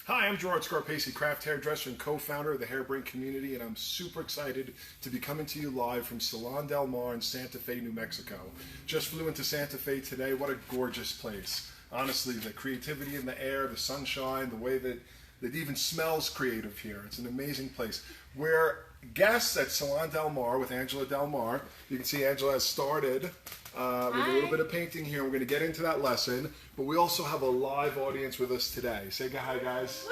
Hi, I'm Gerard Scarpacey, craft hairdresser and co-founder of the Hairbrain community, and I'm super excited to be coming to you live from Salon Del Mar in Santa Fe, New Mexico. Just flew into Santa Fe today. What a gorgeous place. Honestly, the creativity in the air, the sunshine, the way that it even smells creative here. It's an amazing place. We're guests at Salon Del Mar with Angela Del Mar. You can see Angela has started with a little bit of painting here. We're going to get into that lesson, but we also have a live audience with us today. Say hi, guys.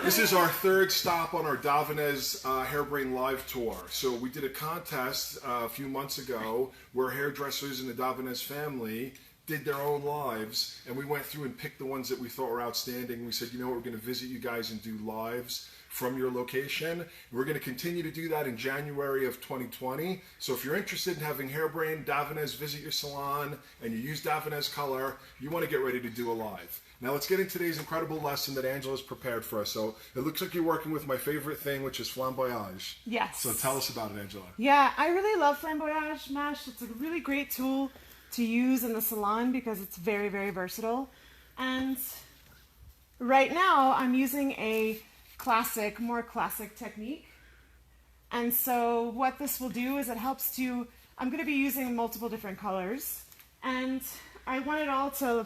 This is our third stop on our Davanez Hairbrain Live Tour. So we did a contest a few months ago where hairdressers in the Davanez family did their own lives, and we went through and picked the ones that we thought were outstanding. We said, you know what, we're going to visit you guys and do lives from your location. We're going to continue to do that in January of 2020. So if you're interested in having Hairbrain Davanez visit your salon and you use Davanez color, you want to get ready to do a live. Now let's get into today's incredible lesson that Angela's prepared for us. So it looks like you're working with my favorite thing, which is Flamboyage. Yes. So tell us about it, Angela. Yeah, I really love Flamboyage mesh. It's a really great tool to use in the salon because it's very, very versatile. And right now I'm using a more classic technique. And so what this will do is it helps to, I'm going to be using multiple different colors, and I want it all to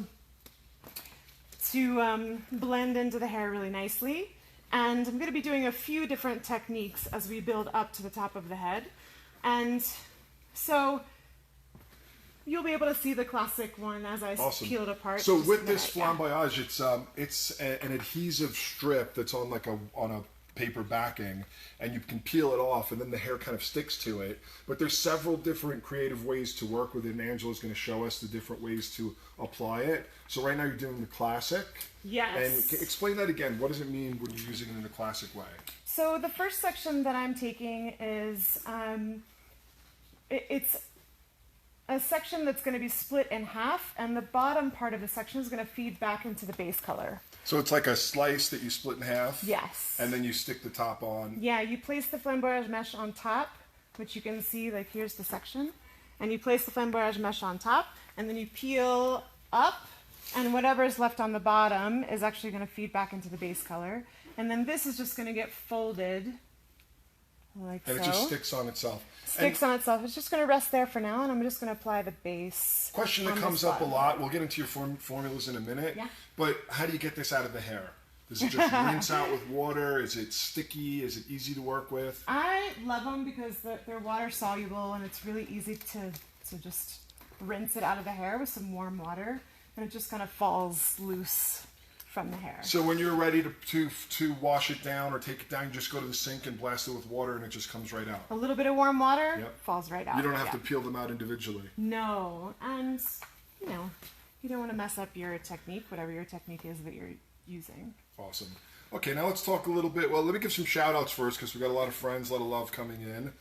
blend into the hair really nicely. And I'm going to be doing a few different techniques as we build up to the top of the head. And so you'll be able to see the classic one as I peel it apart. So with this Flamboyage, it's an adhesive strip that's on on a paper backing, and you can peel it off, and then the hair kind of sticks to it. But there's several different creative ways to work with it, and Angela's going to show us the different ways to apply it. So right now you're doing the classic. Yes. And explain that again. What does it mean when you're using it in a classic way? So the first section that I'm taking is it's a section that's going to be split in half, and the bottom part of the section is going to feed back into the base color. So it's like a slice that you split in half? Yes. And then you stick the top on? Yeah, you place the Flamboyage mesh on top, which you can see, like here's the section, and you place the Flamboyage mesh on top, and then you peel up, and whatever is left on the bottom is actually going to feed back into the base color. And then this is just going to get folded like so. And it just sticks on itself. Sticks on itself. It's just going to rest there for now, and I'm just going to apply the base. Question that comes up a lot. We'll get into your formulas in a minute. Yeah. But how do you get this out of the hair? Does it just rinse out with water? Is it sticky? Is it easy to work with? I love them because they're water soluble, and it's really easy to just rinse it out of the hair with some warm water, and it just kind of falls loose from the hair. So when you're ready to wash it down or take it down, you just go to the sink and blast it with water, and it just comes right out. A little bit of warm water, falls right out. You don't have to peel them out individually. No, and you don't want to mess up your technique, whatever your technique is that you're using. Awesome. Okay, now let's talk a little bit. Well, let me give some shout outs first, because we've got a lot of friends, a lot of love coming in.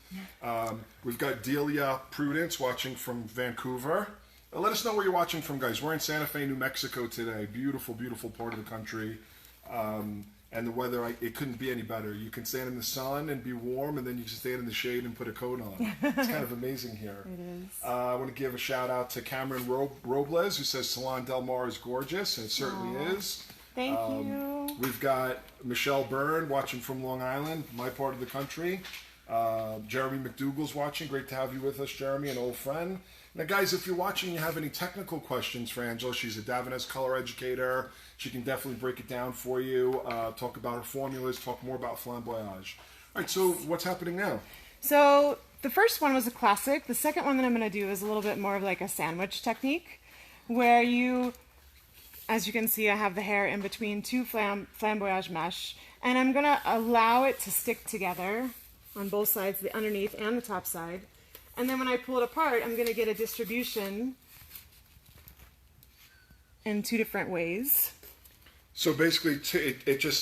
We've got Delia Prudence watching from Vancouver. Let us know where you're watching from, guys. We're in Santa Fe, New Mexico today. Beautiful, beautiful part of the country. And the weather, it couldn't be any better. You can stand in the sun and be warm, and then you can stand in the shade and put a coat on. It's kind of amazing here. It is. I want to give a shout out to Cameron Robles, who says Salon Del Mar is gorgeous, and it certainly is. Thank you. We've got Michelle Byrne watching from Long Island, my part of the country. Jeremy McDougall's watching. Great to have you with us, Jeremy, an old friend. Now, guys, if you're watching and you have any technical questions for Angela, she's a Davanez color educator. She can definitely break it down for you, talk about her formulas, talk more about Flamboyage. All right, so what's happening now? So the first one was a classic. The second one that I'm going to do is a little bit more of like a sandwich technique, where you, as you can see, I have the hair in between two Flamboyage mesh, and I'm going to allow it to stick together on both sides, the underneath and the top side. And then when I pull it apart, I'm going to get a distribution in two different ways. So basically,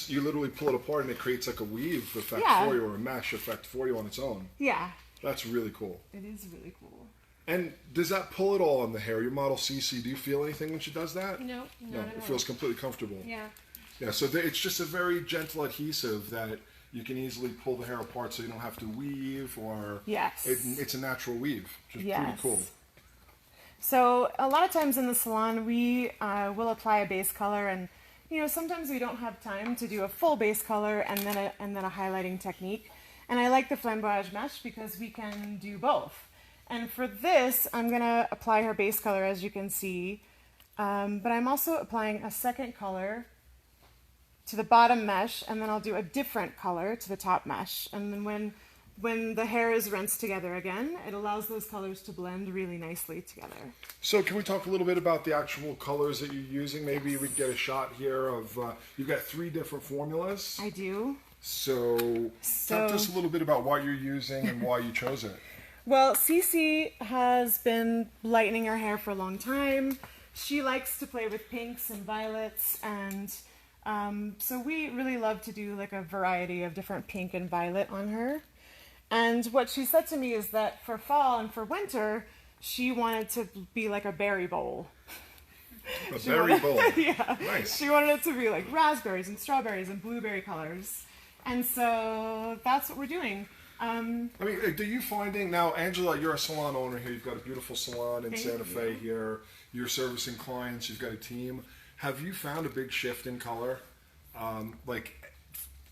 you literally pull it apart and it creates like a weave effect for you, or a mesh effect for you on its own. Yeah. That's really cool. It is really cool. And does that pull it all on the hair? Your model CC, do you feel anything when she does that? No, no, it feels completely comfortable. Yeah. Yeah, so it's just a very gentle adhesive that you can easily pull the hair apart, so you don't have to weave, or it's a natural weave, which is pretty cool. So a lot of times in the salon, we will apply a base color, and you know, sometimes we don't have time to do a full base color and then a highlighting technique. And I like the Flamboyage mesh because we can do both. And for this, I'm gonna apply her base color, as you can see, but I'm also applying a second color to the bottom mesh, and then I'll do a different color to the top mesh. And then when the hair is rinsed together again, it allows those colors to blend really nicely together. So can we talk a little bit about the actual colors that you're using? Maybe we get a shot here of, you've got 3 different formulas. I do. So talk to us a little bit about what you're using and why you chose it. Well, Cece has been lightening her hair for a long time. She likes to play with pinks and violets, and so we really love to do like a variety of different pink and violet on her. And what she said to me is that for fall and for winter, she wanted to be like a berry bowl. A berry bowl? Yeah. Nice. She wanted it to be like raspberries and strawberries and blueberry colors. And so that's what we're doing. I mean, are you finding now, Angela, you're a salon owner here. You've got a beautiful salon in Santa Fe here. You're servicing clients. You've got a team. Have you found a big shift in color? Like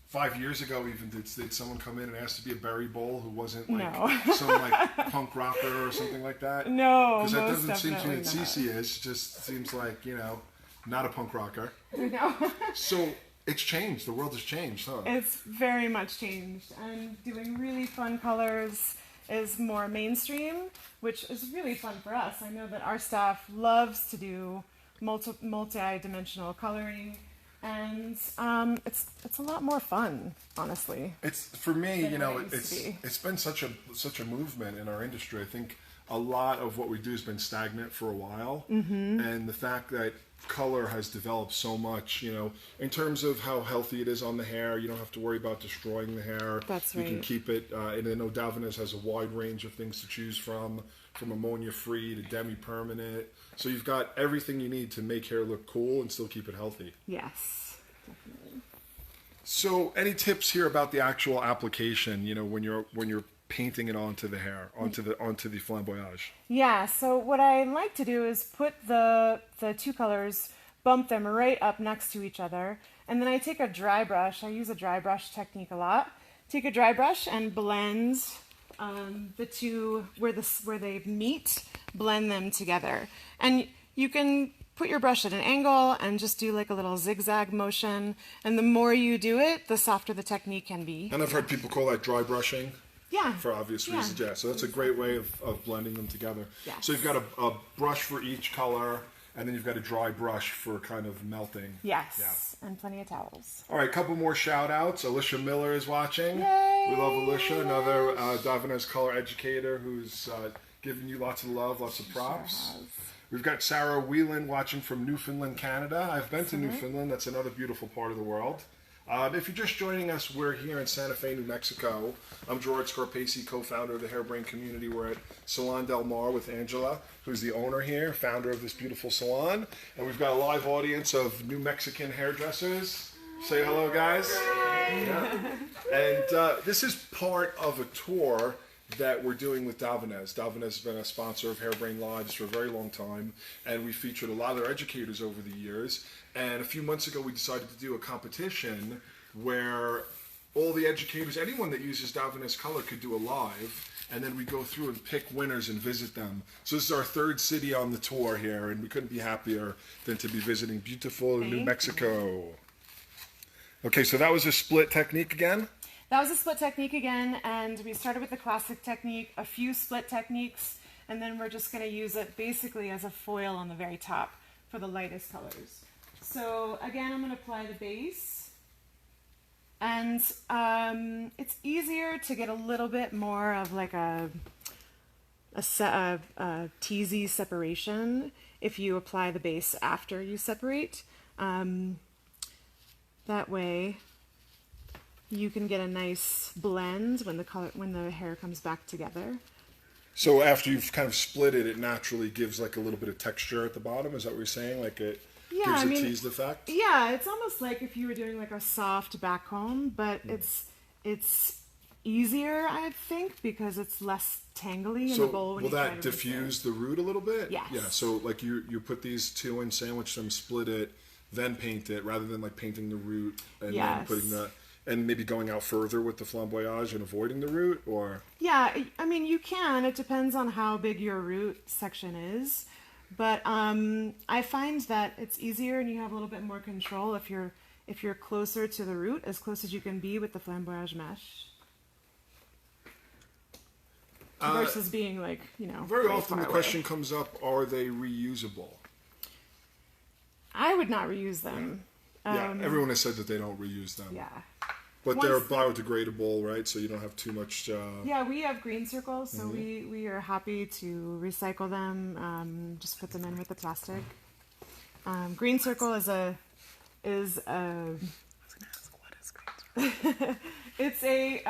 5 years ago, even did someone come in and ask to be a berry bowl who wasn't like some like punk rocker or something like that? No, because that doesn't seem to me that Cece is. It just seems like, you know, not a punk rocker. No. So it's changed. The world has changed, huh? It's very much changed. And doing really fun colors is more mainstream, which is really fun for us. I know that our staff loves to do multi-dimensional coloring, and it's a lot more fun, honestly. It's for me, you know, it's been such a movement in our industry. I think a lot of what we do has been stagnant for a while, and the fact that color has developed so much, you know, in terms of how healthy it is on the hair. You don't have to worry about destroying the hair. That's right. You can right. keep it, and I know Davines has a wide range of things to choose from ammonia-free to demi-permanent. So you've got everything you need to make hair look cool and still keep it healthy. Yes, definitely. So any tips here about the actual application, you know, when you're painting it onto the hair, onto the Flamboyage? Yeah, so what I like to do is put the 2 colors, bump them right up next to each other, and then I take a dry brush. I use a dry brush technique a lot. Take a dry brush and blend the 2 where they meet, blend them together. And you can put your brush at an angle and just do like a little zigzag motion, and the more you do it, the softer the technique can be. And I've heard people call that dry brushing. Yeah. For obvious reasons, yeah. So that's a great way of blending them together. Yes. So you've got a brush for each color, and then you've got a dry brush for kind of melting. Yes. Yeah. And plenty of towels. All right, a couple more shout outs. Alicia Miller is watching. Yay! We love Alicia, another Davines color educator who's giving you lots of love, lots of props. Sure has. We've got Sarah Whelan watching from Newfoundland, Canada. I've been to Newfoundland. That's another beautiful part of the world. If you're just joining us, we're here in Santa Fe, New Mexico. I'm George Scarpese, co-founder of the Hairbrain community. We're at Salon Del Mar with Angela, who's the owner here, founder of this beautiful salon. And we've got a live audience of New Mexican hairdressers. Say hello, guys. Yeah. And this is part of a tour that we're doing with Davines. Davines has been a sponsor of Hairbrain Lives for a very long time, and we featured a lot of their educators over the years. And a few months ago, we decided to do a competition where all the educators, anyone that uses Davines color, could do a live, and then we go through and pick winners and visit them. So this is our 3rd city on the tour here, and we couldn't be happier than to be visiting beautiful New Mexico. Okay, so that was a split technique again? That was a split technique again, and we started with the classic technique, a few split techniques, and then we're just going to use it basically as a foil on the very top for the lightest colors. So again, I'm going to apply the base, and it's easier to get a little bit more of like a teasy separation if you apply the base after you separate. That way you can get a nice blend when the hair comes back together. So after you've kind of split it, it naturally gives like a little bit of texture at the bottom. Is that what you're saying? Like it gives a teased effect? Yeah, it's almost like if you were doing like a soft back comb, but it's easier, I think, because it's less tangly in the bowl. When will that diffuse the root a little bit? Yes. Yeah. So like you put these 2 in, sandwich them, split it, then paint it, rather than like painting the root and then Yes. putting the, and maybe going out further with the flamboyage and avoiding the root, or? Yeah, I mean, you can. It depends on how big your root section is. But I find that it's easier and you have a little bit more control if you're closer to the root, as close as you can be with the flamboyage mesh. Versus being like, Very very often far the away. question comes up, are they reusable? I would not reuse them. Yeah, everyone has said that they don't reuse them. Yeah. But they're Once- biodegradable, right? So you don't have too much... Yeah, we have green circles, so we are happy to recycle them, just put them in with the plastic. Green circle is a I was gonna ask, what is green circle? it's a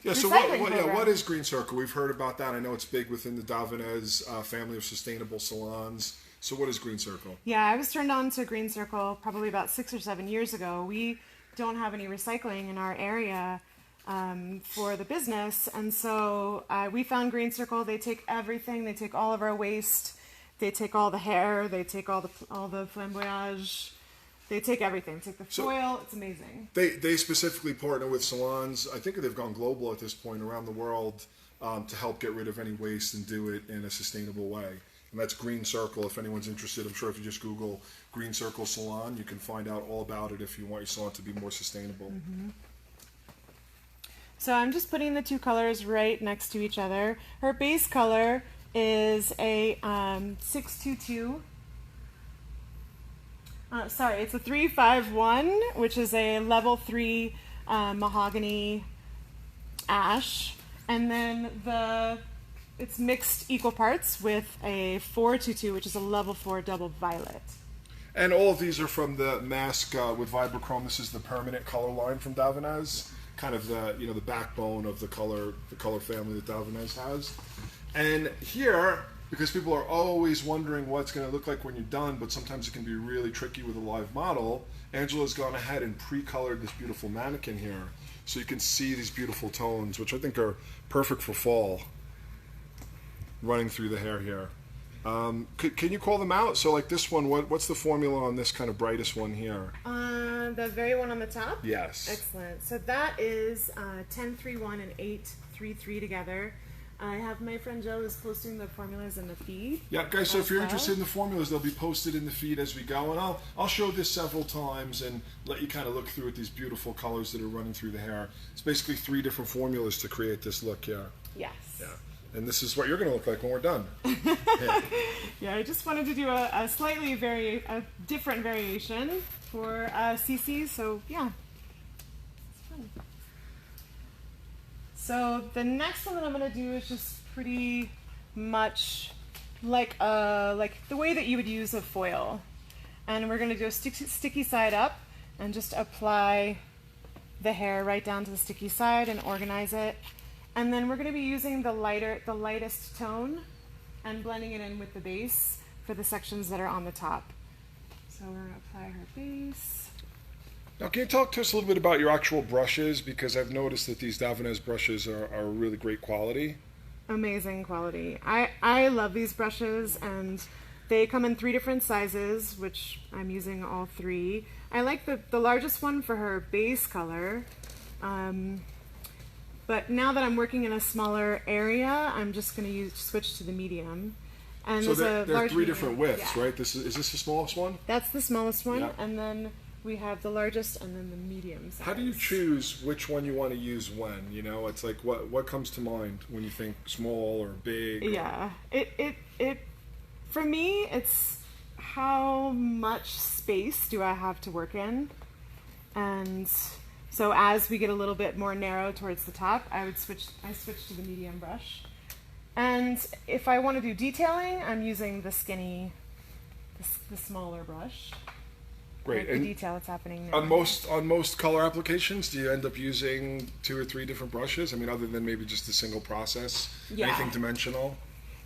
Yeah, so recycling program. what is Green Circle? We've heard about that. I know it's big within the Davanese family of sustainable salons. So what is Green Circle? Yeah, I was turned on to Green Circle probably about 6 or 7 years ago. We don't have any recycling in our area for the business, and so we found Green Circle. They take everything. They take all of our waste. They take all the hair. They take all the flamboyage. They take everything. Take the foil. It's amazing. They specifically partner with salons. I think they've gone global at this point around the world to help get rid of any waste and do it in a sustainable way. And that's Green Circle. If anyone's interested, I'm sure if you just Google Green Circle Salon, you can find out all about it if you want your salon to be more sustainable. Mm-hmm. So I'm just putting the two colors right next to each other. Her base color is a 622. Sorry, it's a 351, which is a level 3 mahogany ash. And then it's mixed equal parts with a 422, which is a level 4 double violet. And all of these are from the mask with Vibrochrome. This is the permanent color line from Davanese, kind of the backbone of the color family that Davanese has. And here, because people are always wondering what it's going to look like when you're done, but sometimes it can be really tricky with a live model, Angela's gone ahead and pre-colored this beautiful mannequin here, so you can see these beautiful tones, which I think are perfect for fall, running through the hair here. Can you call them out? So like this one, what's the formula on this kind of brightest one here? The very one on the top? Yes. Excellent. So that is 1031 and 833 together. I have my friend Joe is posting the formulas in the feed. Yeah, guys, so if you're well. interested in the formulas, they'll be posted in the feed as we go. And I'll show this several times and let you kind of look through at these beautiful colors that are running through the hair. It's basically 3 different formulas to create this look here. Yes. Yeah. And this is what you're going to look like when we're done. Yeah, I just wanted to do a slightly different variation for CC, so yeah. It's fun. So the next one that I'm going to do is just pretty much like the way that you would use a foil. And we're going to do a sticky side up and just apply the hair right down to the sticky side and organize it. And then we're going to be using the lightest tone and blending it in with the base for the sections that are on the top. So we're going to apply her base. Now, can you talk to us a little bit about your actual brushes? Because I've noticed that these Davanese brushes are really great quality. Amazing quality. I love these brushes, and they come in 3 different sizes, which I'm using all 3. I like the largest one for her base color. But now that I'm working in a smaller area, I'm just going to switch to the medium. And So there's there are 3 medium. different widths, Yeah. right? Is this the smallest one? That's the smallest one, Yeah. and then we have the largest and then the medium size. How do you choose which one you want to use when? You know, it's like what comes to mind when you think small or big? Yeah, it for me, it's how much space do I have to work in, and so as we get a little bit more narrow towards the top, I switch to the medium brush. And if I want to do detailing, I'm using the smaller brush. Great. Like the And detail that's happening now. on most color applications, do you end up using 2 or 3 different brushes? I mean, other than maybe just a single process? Yeah. Anything dimensional?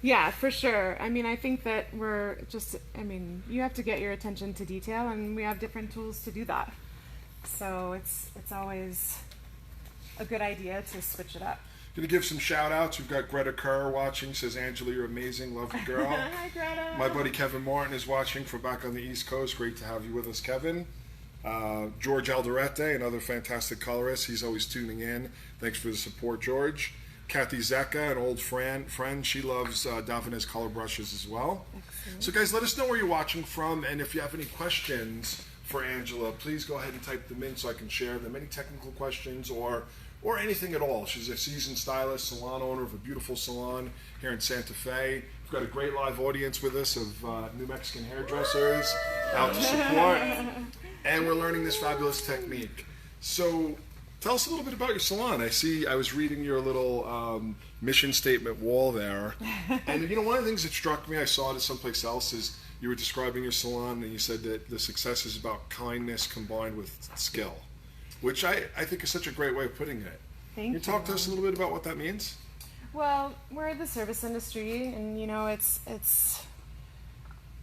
Yeah, for sure. I mean, I think that you have to get your attention to detail, and we have different tools to do that. So it's always a good idea to switch it up. Gonna give some shout outs. We've got Greta Kerr watching, says, Angela, you're amazing. Love you, girl. Hi, Greta. My buddy Kevin Martin is watching from back on the East Coast. Great to have you with us, Kevin. George Alderete, another fantastic colorist. He's always tuning in. Thanks for the support, George. Kathy Zecca, an old friend. She loves Davinez color brushes as well. Excellent. So, guys, let us know where you're watching from, and if you have any questions for Angela, please go ahead and type them in so I can share them. Any technical questions or anything at all. She's a seasoned stylist, salon owner of a beautiful salon here in Santa Fe. We've got a great live audience with us of New Mexican hairdressers out to support, and we're learning this fabulous technique. So tell us a little bit about your salon. I was reading your little mission statement wall there, and one of the things that struck me, I saw it someplace else, is you were describing your salon and you said that the success is about kindness combined with skill, which I think is such a great way of putting it. Can you talk to us a little bit about what that means? Well, we're in the service industry, and it's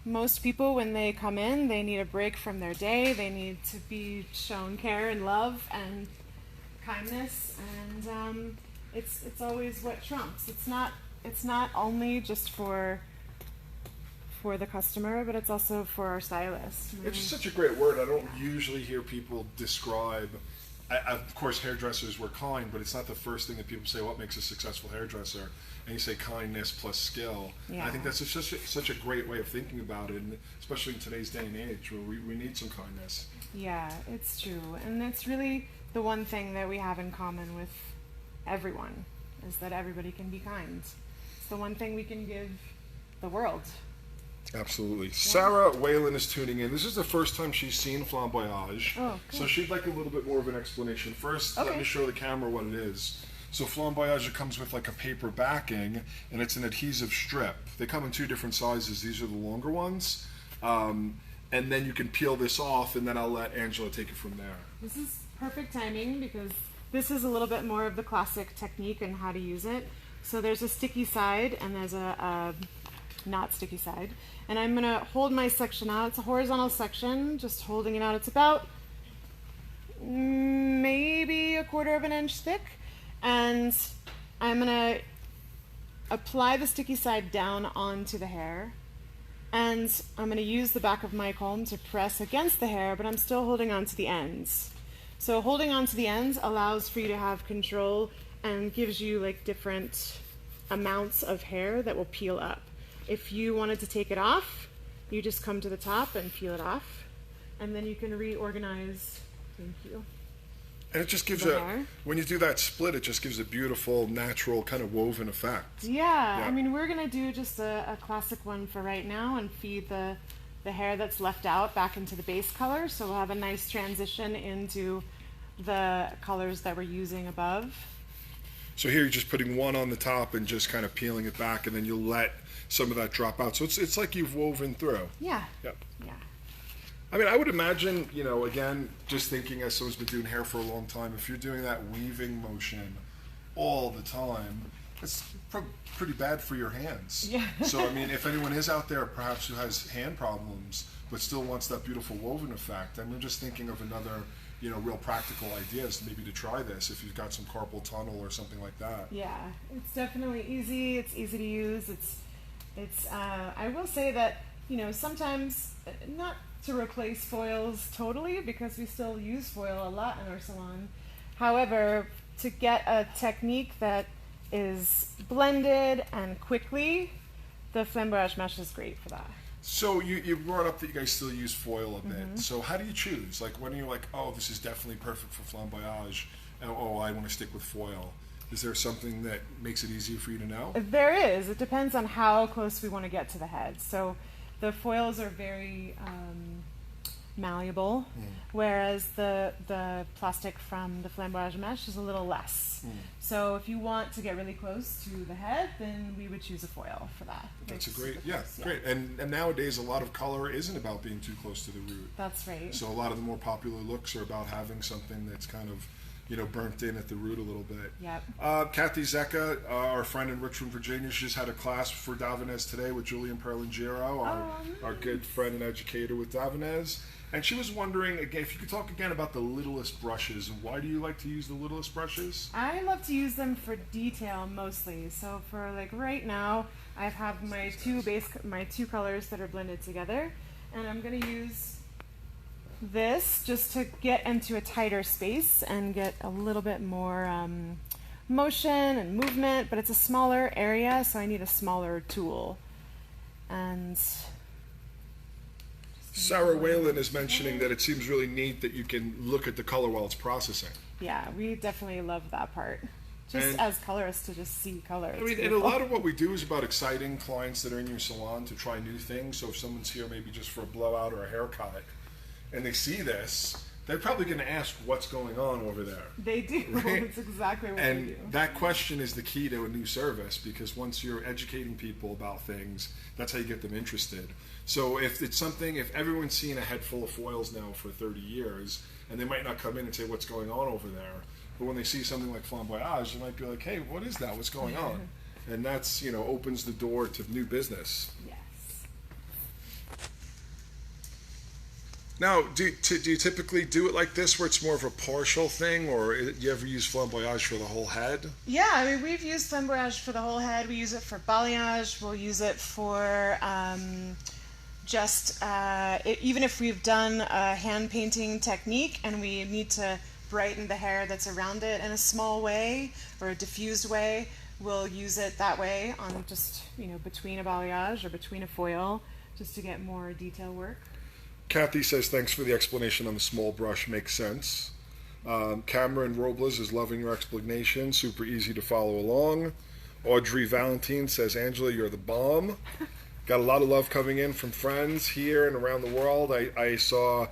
most people, when they come in, they need a break from their day. They need to be shown care and love and kindness, and it's always what trumps. It's not only just for the customer, but it's also for our stylist. It's just such a great word. I don't usually hear people describe. Of course, hairdressers were kind, but it's not the first thing that people say, what makes a successful hairdresser? And you say kindness plus skill. Yeah. And I think that's such a great way of thinking about it, and especially in today's day and age where we need some kindness. Yeah, it's true. And that's really the one thing that we have in common with everyone, is that everybody can be kind. It's the one thing we can give the world. Absolutely. Yeah. Sarah Whalen is tuning in. This is the first time she's seen Flamboyage. Oh, cool. So she'd like a little bit more of an explanation. First, Let me show the camera what it is. So Flamboyage, it comes with like a paper backing, and it's an adhesive strip. They come in two different sizes. These are the longer ones. And then you can peel this off, and then I'll let Angela take it from there. This is perfect timing because this is a little bit more of the classic technique and how to use it. So there's a sticky side, and there's a not sticky side. And I'm going to hold my section out. It's a horizontal section, just holding it out. It's about maybe 1/4 of an inch thick. And I'm going to apply the sticky side down onto the hair. And I'm going to use the back of my comb to press against the hair, but I'm still holding on to the ends. So holding on to the ends allows for you to have control and gives you like different amounts of hair that will peel up. If you wanted to take it off, you just come to the top and peel it off, and then you can reorganize. Thank you. And it just gives when you do that split, it just gives a beautiful, natural, kind of woven effect. Yeah. I mean, we're going to do just a classic one for right now and feed the hair that's left out back into the base color, so we'll have a nice transition into the colors that we're using above. So here you're just putting one on the top and just kind of peeling it back, and then you'll let some of that drop out. So it's like you've woven through. Yeah. Yep. Yeah. I mean, I would imagine, again, just thinking as someone's been doing hair for a long time, if you're doing that weaving motion all the time, it's pretty bad for your hands. Yeah. So, I mean, if anyone is out there perhaps who has hand problems but still wants that beautiful woven effect, I'm just thinking of another, real practical ideas maybe to try this if you've got some carpal tunnel or something like that. Yeah, it's definitely easy. It's easy to use. It's I will say that, sometimes not to replace foils totally, because we still use foil a lot in our salon. However, to get a technique that is blended and quickly, the Flamboyage mesh is great for that. So you brought up that you guys still use foil a bit. So how do you choose? Like, when are you like, oh, this is definitely perfect for Flamboyage, and oh, I want to stick with foil? Is there something that makes it easier for you to know? There is. It depends on how close we want to get to the head. So the foils are very malleable, whereas the plastic from the Flamboyage mesh is a little less. So if you want to get really close to the head, then we would choose a foil for that. That's great. And nowadays a lot of color isn't about being too close to the root. That's right. So a lot of the more popular looks are about having something that's kind of burnt in at the root a little bit. Yep. Kathy Zecca, our friend in Richmond, Virginia, she just had a class for Davinez today with Julian Perlingero, our good friend and educator with Davinez. And she was wondering, again, if you could talk again about the littlest brushes. Why do you like to use the littlest brushes? I love to use them for detail mostly. So for like right now, I have my two colors that are blended together, and I'm going to use this just to get into a tighter space and get a little bit more motion and movement, but it's a smaller area, so I need a smaller tool. And Sarah Whalen is mentioning that it seems really neat that you can look at the color while it's processing. yeah, we definitely love that part. Just And- as colorists, to just see color. I It's mean, and a beautiful. lot of what we do is about exciting clients that are in your salon to try new things. So if someone's here maybe just for a blowout or a haircut, and they see this, they're probably going to ask what's going on over there. They do. Right? It's exactly what they And do. that question is the key to a new service, because once you're educating people about things, that's how you get them interested. So if it's something, if everyone's seen a head full of foils now for 30 years, and they might not come in and say what's going on over there, but when they see something like Flamboyage, they might be like, hey, what is that? What's going on? And that's, opens the door to new business. Yes. Now, do you typically do it like this, where it's more of a partial thing, or you ever use Flamboyage for the whole head? Yeah, I mean, we've used Flamboyage for the whole head. We use it for balayage. We'll use it for even if we've done a hand painting technique and we need to brighten the hair that's around it in a small way or a diffused way, we'll use it that way on just, between a balayage or between a foil, just to get more detail work. Kathy says, thanks for the explanation on the small brush, makes sense. Cameron Robles is loving your explanation, super easy to follow along. Audrey Valentine says, Angela, you're the bomb. Got a lot of love coming in from friends here and around the world. I saw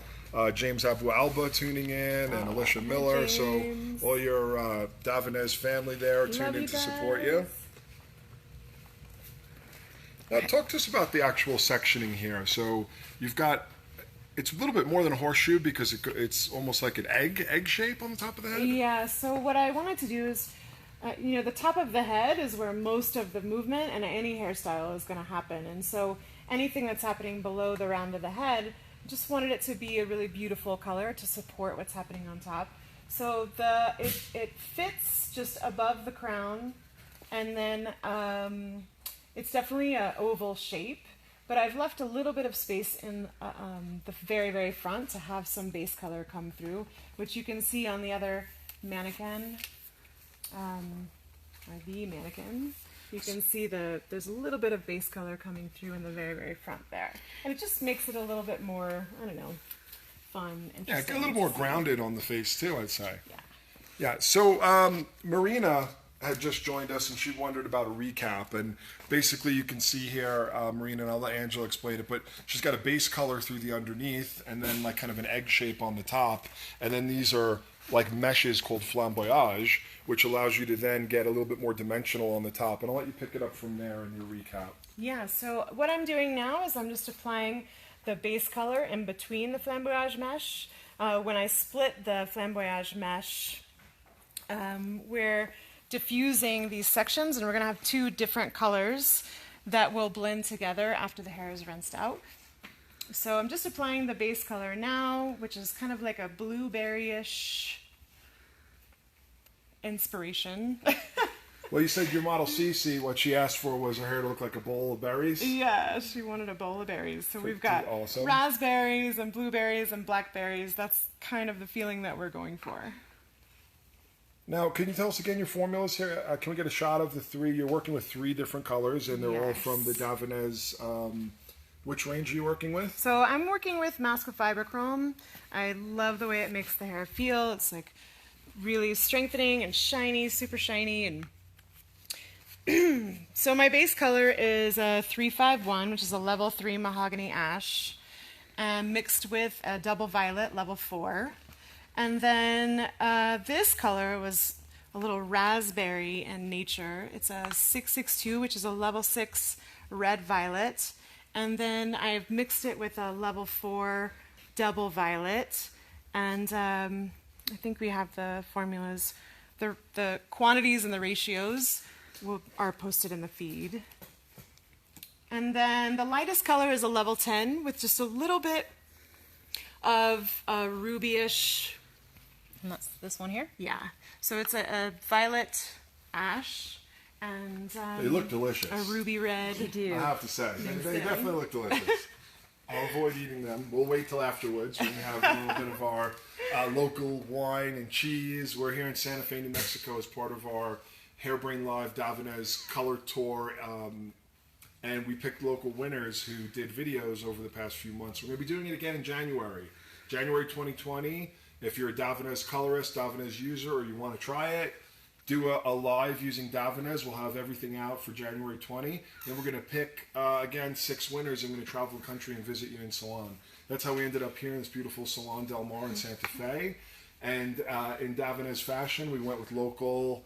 James Abu Alba tuning in, and Alicia Miller. James. So all your Davanez family there tuned in to support you. Now, talk to us about the actual sectioning here. So you've got, it's a little bit more than a horseshoe because it's almost like an egg shape on the top of the head. Yeah, so what I wanted to do is, the top of the head is where most of the movement and any hairstyle is going to happen. And so anything that's happening below the round of the head, just wanted it to be a really beautiful color to support what's happening on top. So it fits just above the crown, and then it's definitely an oval shape. But I've left a little bit of space in the very, very front to have some base color come through, which you can see on the other mannequin, or the mannequin. You can see there's a little bit of base color coming through in the very, very front there. And it just makes it a little bit more, fun, Yeah, interesting. a little more grounded on the face too, I'd say. Yeah. Yeah, so Marina had just joined us, and she wondered about a recap. And basically, you can see here, Marina, and I'll let Angela explain it, but she's got a base color through the underneath, and then like kind of an egg shape on the top. And then these are like meshes called Flamboyage, which allows you to then get a little bit more dimensional on the top. And I'll let you pick it up from there in your recap. Yeah, so what I'm doing now is I'm just applying the base color in between the Flamboyage mesh. When I split the Flamboyage mesh, we're diffusing these sections, and we're going to have two different colors that will blend together after the hair is rinsed out. So I'm just applying the base color now, which is kind of like a blueberry-ish inspiration. Well, you said your model Cece, what she asked for was her hair to look like a bowl of berries. Yeah, she wanted a bowl of berries. So we've got awesome. raspberries and blueberries and blackberries. That's kind of the feeling that we're going for. Now, can you tell us again your formulas here? Can we get a shot of the three? You're working with three different colors, and they're all Yes. from the Davanez. Which range are you working with? So I'm working with Mask of Fiberchrome. I love the way it makes the hair feel. It's like really strengthening and shiny, super shiny. And so my base color is a 351, which is a level 3 mahogany ash, mixed with a double violet, level 4. And then this color was a little raspberry in nature. It's a 662, which is a level 6 red violet. And then I've mixed it with a level 4 double violet. And I think we have the formulas. The quantities and the ratios are posted in the feed. And then the lightest color is a level 10 with just a little bit of a rubyish. And that's this one here? Yeah. So it's a violet ash and They look delicious. a ruby red. They do. I have to say, they definitely look delicious. I'll avoid eating them. We'll wait till afterwards when we have a little bit of our local wine and cheese. We're here in Santa Fe, New Mexico as part of our Hairbrain Live Davines Color Tour. And we picked local winners who did videos over the past few months. We're going to be doing it again in January. January 2020. If you're a Davines colorist, Davines user, or you want to try it, do a live using Davines. We'll have everything out for January 20. Then we're going to pick, again, 6 winners. I'm going to travel the country and visit you in Salon. That's how we ended up here in this beautiful Salon Del Mar in Santa Fe. And in Davines fashion, we went with local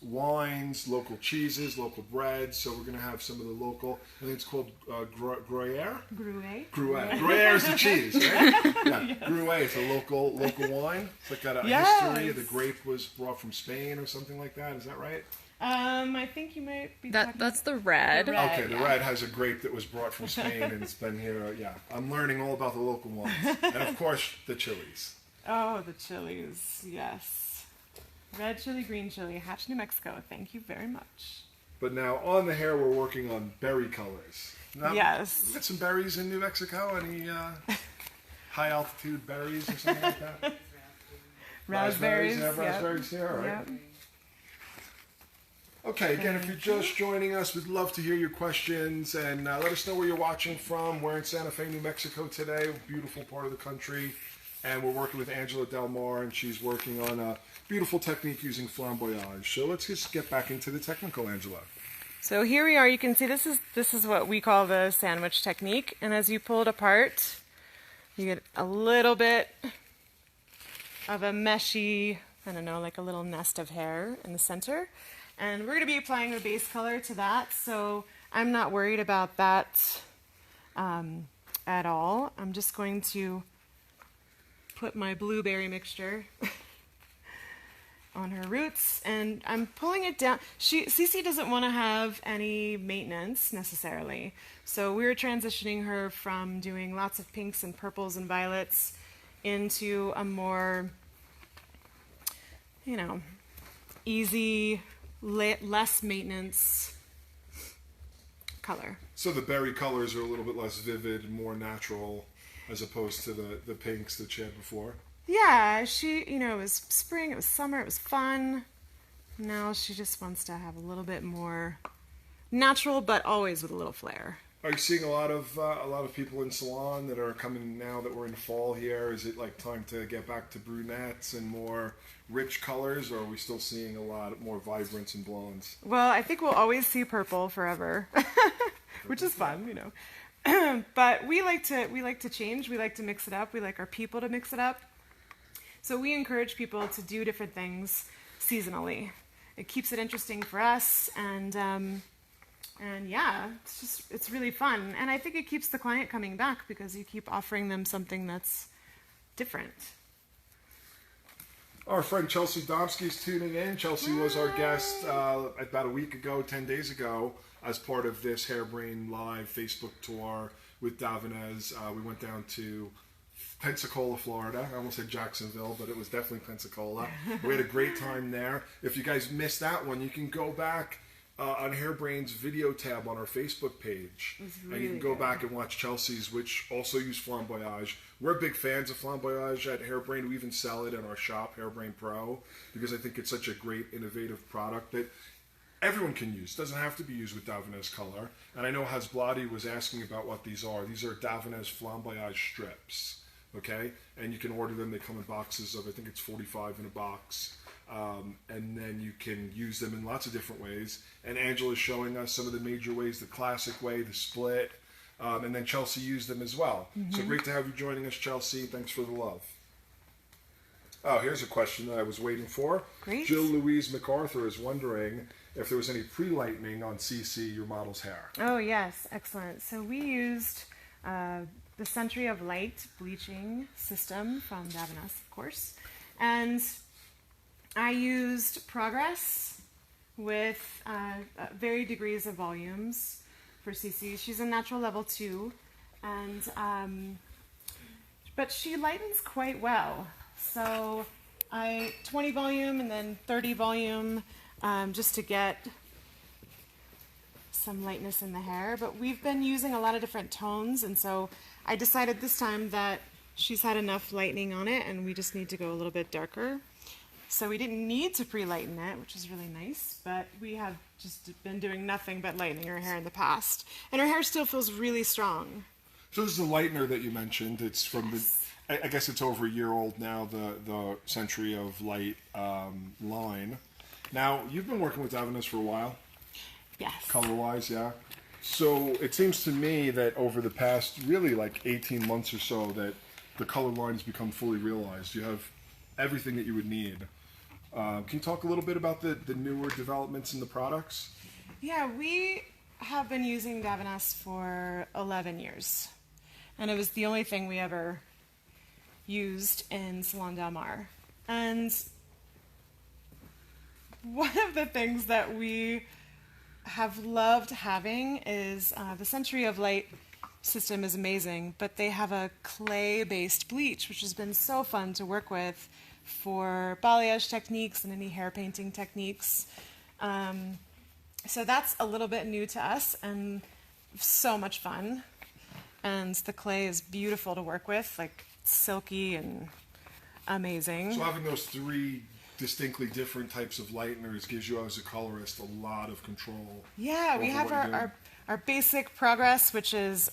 wines, local cheeses, local breads. So we're going to have some of the local, I think it's called Gruyere? Gruyere. Gruyere is the cheese, right? Yeah, Gruyere is a local wine. It's like got a history. The grape was brought from Spain or something like that. Is that right? I think you might be talking That's the red. Okay, the red has a grape that was brought from Spain and it's been here. Yeah, I'm learning all about the local wines. And of course, the chilies. Oh, the chilies, yes. Red chili, green chili, Hatch, New Mexico. Thank you very much. But now on the hair, we're working on berry colors. Now, Yes. We got some berries in New Mexico. Any high altitude berries or something like that? Raspberries. Yeah, raspberries here, all right. Yep. Okay, again, if you're just joining us, we'd love to hear your questions and let us know where you're watching from. We're in Santa Fe, New Mexico today, a beautiful part of the country. And we're working with Angela Del Mar, and she's working on a beautiful technique using Flamboyage. So let's just get back into the technical, Angela. So here we are. You can see this is what we call the sandwich technique. And as you pull it apart, you get a little bit of a meshy, I don't know, like a little nest of hair in the center. And we're going to be applying the base color to that. So I'm not worried about that at all. I'm just going to put my blueberry mixture on her roots, and I'm pulling it down. Cece doesn't want to have any maintenance necessarily, so we're transitioning her from doing lots of pinks and purples and violets into a more, easy, less maintenance color. So the berry colors are a little bit less vivid, more natural, as opposed to the pinks that she had before. Yeah, it was spring, it was summer, it was fun. Now she just wants to have a little bit more natural, but always with a little flair. Are you seeing a lot of people in salon that are coming now that we're in fall here? Is it like time to get back to brunettes and more rich colors, or are we still seeing a lot more vibrance and blondes? Well, I think we'll always see purple forever, which is fun, But we like to change. We like to mix it up. We like our people to mix it up. So we encourage people to do different things seasonally. It keeps it interesting for us, and yeah, it's really fun. And I think it keeps the client coming back because you keep offering them something that's different. Our friend Chelsea Domsky is tuning in. Chelsea was our guest about a week ago, 10 days ago, as part of this Hairbrain Live Facebook tour with Davines. We went down to Pensacola, Florida. I almost said Jacksonville, but it was definitely Pensacola. We had a great time there. If you guys missed that one, you can go back on Hairbrain's video tab on our Facebook page. Really and you can go back and watch Chelsea's, which also use Flamboyage. We're big fans of Flamboyage at Hairbrain. We even sell it in our shop, Hairbrain Pro, because I think it's such a great, innovative product that everyone can use. It doesn't have to be used with Davines color. And I know Hasblati was asking about what these are. These are Davines Flamboyage strips, okay? And you can order them. They come in boxes of, I think it's 45 in a box. And then you can use them in lots of different ways. And Angela's showing us some of the major ways, the classic way, the split. And then Chelsea used them as well. Mm-hmm. So great to have you joining us, Chelsea. Thanks for the love. Oh, here's a question that I was waiting for. Great. Jill Louise MacArthur is wondering if there was any pre-lightening on CC, your model's hair. Oh, yes. Excellent. So we used the Century of Light bleaching system from Davines, of course. And I used Progress with varied degrees of volumes for CC. She's a natural level 2. And but she lightens quite well. So 20 volume and then 30 volume, just to get some lightness in the hair. But we've been using a lot of different tones, and so I decided this time that she's had enough lightening on it and we just need to go a little bit darker. So we didn't need to pre-lighten it, which is really nice, but we have just been doing nothing but lightening her hair in the past. And her hair still feels really strong. So this is the lightener that you mentioned. It's from I guess it's over a year old now, the Century of Light line. Now, you've been working with Davines for a while. Yes. Color-wise, yeah. So it seems to me that over the past really like 18 months or so that the color line has become fully realized. You have everything that you would need. Can you talk a little bit about the newer developments in the products? Yeah, we have been using Davines for 11 years. And it was the only thing we ever used in Salon Del Mar. And one of the things that we have loved having is the Century of Light system is amazing, but they have a clay-based bleach, which has been so fun to work with for balayage techniques and any hair painting techniques. So that's a little bit new to us and so much fun. And the clay is beautiful to work with, like silky and amazing. So having those three distinctly different types of lighteners gives you, as a colorist, a lot of control. Yeah, we have our basic progress, which is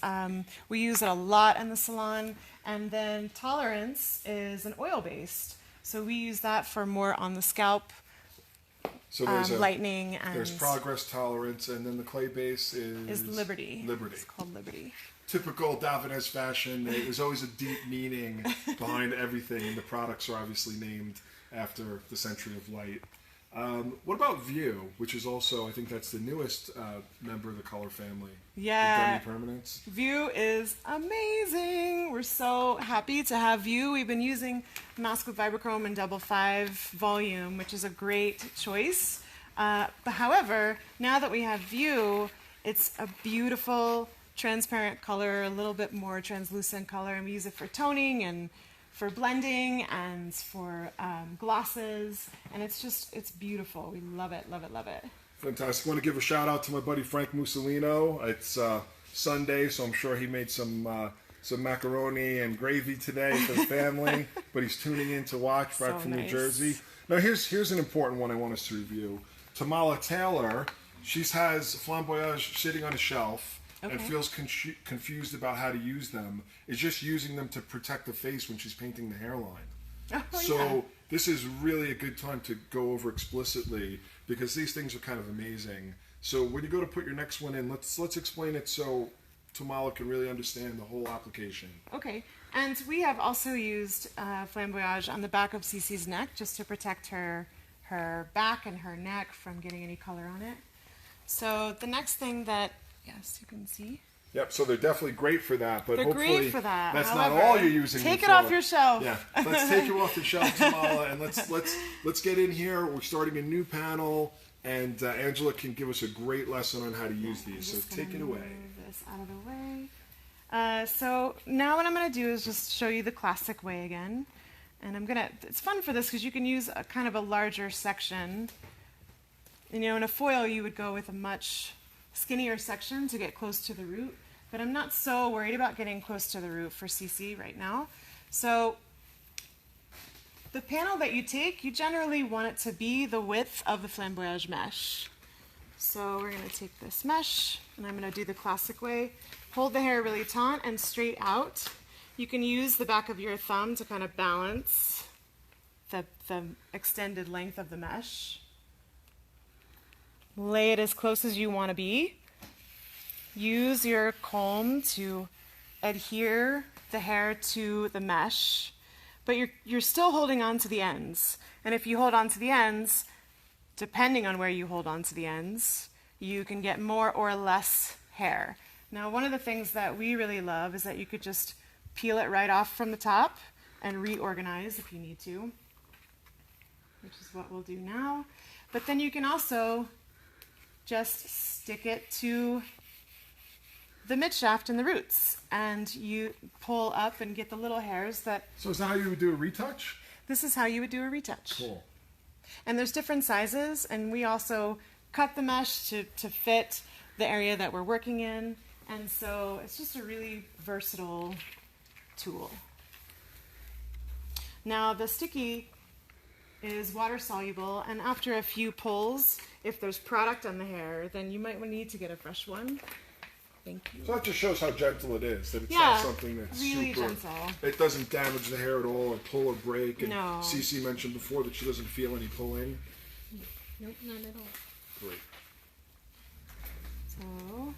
we use it a lot in the salon, and then tolerance is an oil-based. So we use that for more on the scalp, so there's lightening. And there's progress, tolerance, and then the clay base is Liberty. Liberty. It's called Liberty. Typical Davines fashion. There's always a deep meaning behind everything, and the products are obviously named after the Century of Light. What about View, which is also, I think that's the newest member of the color family? Yeah. The demi-permanents. View is amazing. We're so happy to have View. We've been using Mask with Vibrochrome and Double 5 volume, which is a great choice. But however, now that we have View, it's a beautiful transparent color, a little bit more translucent color, and we use it for toning and for blending and for glosses, and it's beautiful. We love it, love it, love it. Fantastic. I want to give a shout out to my buddy Frank Mussolino. It's Sunday, so I'm sure he made some macaroni and gravy today for the family, but he's tuning in to watch back from New Jersey. Now here's an important one I want us to review. Tamala Taylor, she has Flamboyage sitting on a shelf. Okay. And feels confused about how to use them. Is just using them to protect the face when she's painting the hairline. Oh, so yeah. This is really a good time to go over explicitly, because these things are kind of amazing. So when you go to put your next one in, let's explain it so Tamala can really understand the whole application. Okay, and we have also used Flamboyage on the back of Cece's neck just to protect her back and her neck from getting any color on it. So the next thing that, yes, you can see. Yep, so they're definitely great for that, but they're hopefully great for that. That's However, not all you're using. Take it off your shelf. Yeah, let's take you off the shelf, Tamala, and let's get in here. We're starting a new panel, and Angela can give us a great lesson on how to use these. So take it away. Move this out of the way. So now what I'm going to do is just show you the classic way again, and it's fun for this because you can use a kind of a larger section. And, in a foil you would go with a much skinnier section to get close to the root, but I'm not so worried about getting close to the root for CC right now. So the panel that you take, you generally want it to be the width of the Flamboyage mesh. So we're going to take this mesh, and I'm going to do the classic way. Hold the hair really taut and straight out. You can use the back of your thumb to kind of balance the extended length of the mesh. Lay it as close as you want to be. Use your comb to adhere the hair to the mesh, but you're still holding on to the ends. And if you hold on to the ends, depending on where you hold on to the ends, you can get more or less hair. Now, one of the things that we really love is that you could just peel it right off from the top and reorganize if you need to, which is what we'll do now. But then you can also just stick it to the midshaft and the roots, and you pull up and get the little hairs that... So is that how you would do a retouch? This is how you would do a retouch. Cool. And there's different sizes, and we also cut the mesh to fit the area that we're working in, and so it's just a really versatile tool. Now the sticky is water soluble, and after a few pulls, if there's product on the hair, then you might need to get a fresh one. Thank you. So that just shows how gentle it is, that it's not something that's really super... gentle. It doesn't damage the hair at all or pull or break. And No. Cece mentioned before that she doesn't feel any pulling. Nope, not at all. Great. So,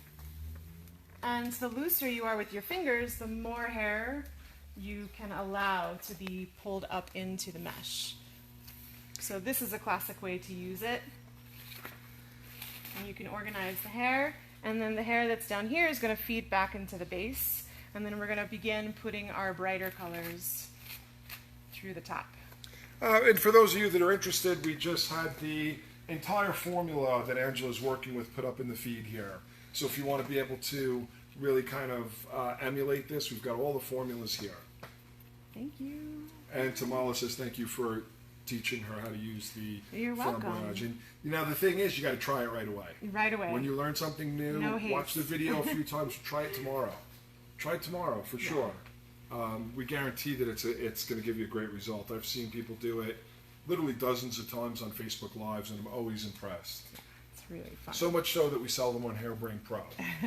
and the looser you are with your fingers, the more hair you can allow to be pulled up into the mesh. So this is a classic way to use it. And you can organize the hair, and then the hair that's down here is going to feed back into the base, and then we're going to begin putting our brighter colors through the top. And for those of you that are interested, we just had the entire formula that Angela's working with put up in the feed here. So if you want to be able to really kind of emulate this, we've got all the formulas here. Thank you. And Tamala says thank you for teaching her how to use the You're welcome. Flamboyage. And you know, the thing is, you got to try it right away. Right away. When you learn something new, No haste. watch the video a few times. Try it tomorrow. Try it tomorrow for sure. We guarantee that it's going to give you a great result. I've seen people do it literally dozens of times on Facebook Lives, and I'm always impressed. It's really fun. So much so that we sell them on Hairbrain Pro.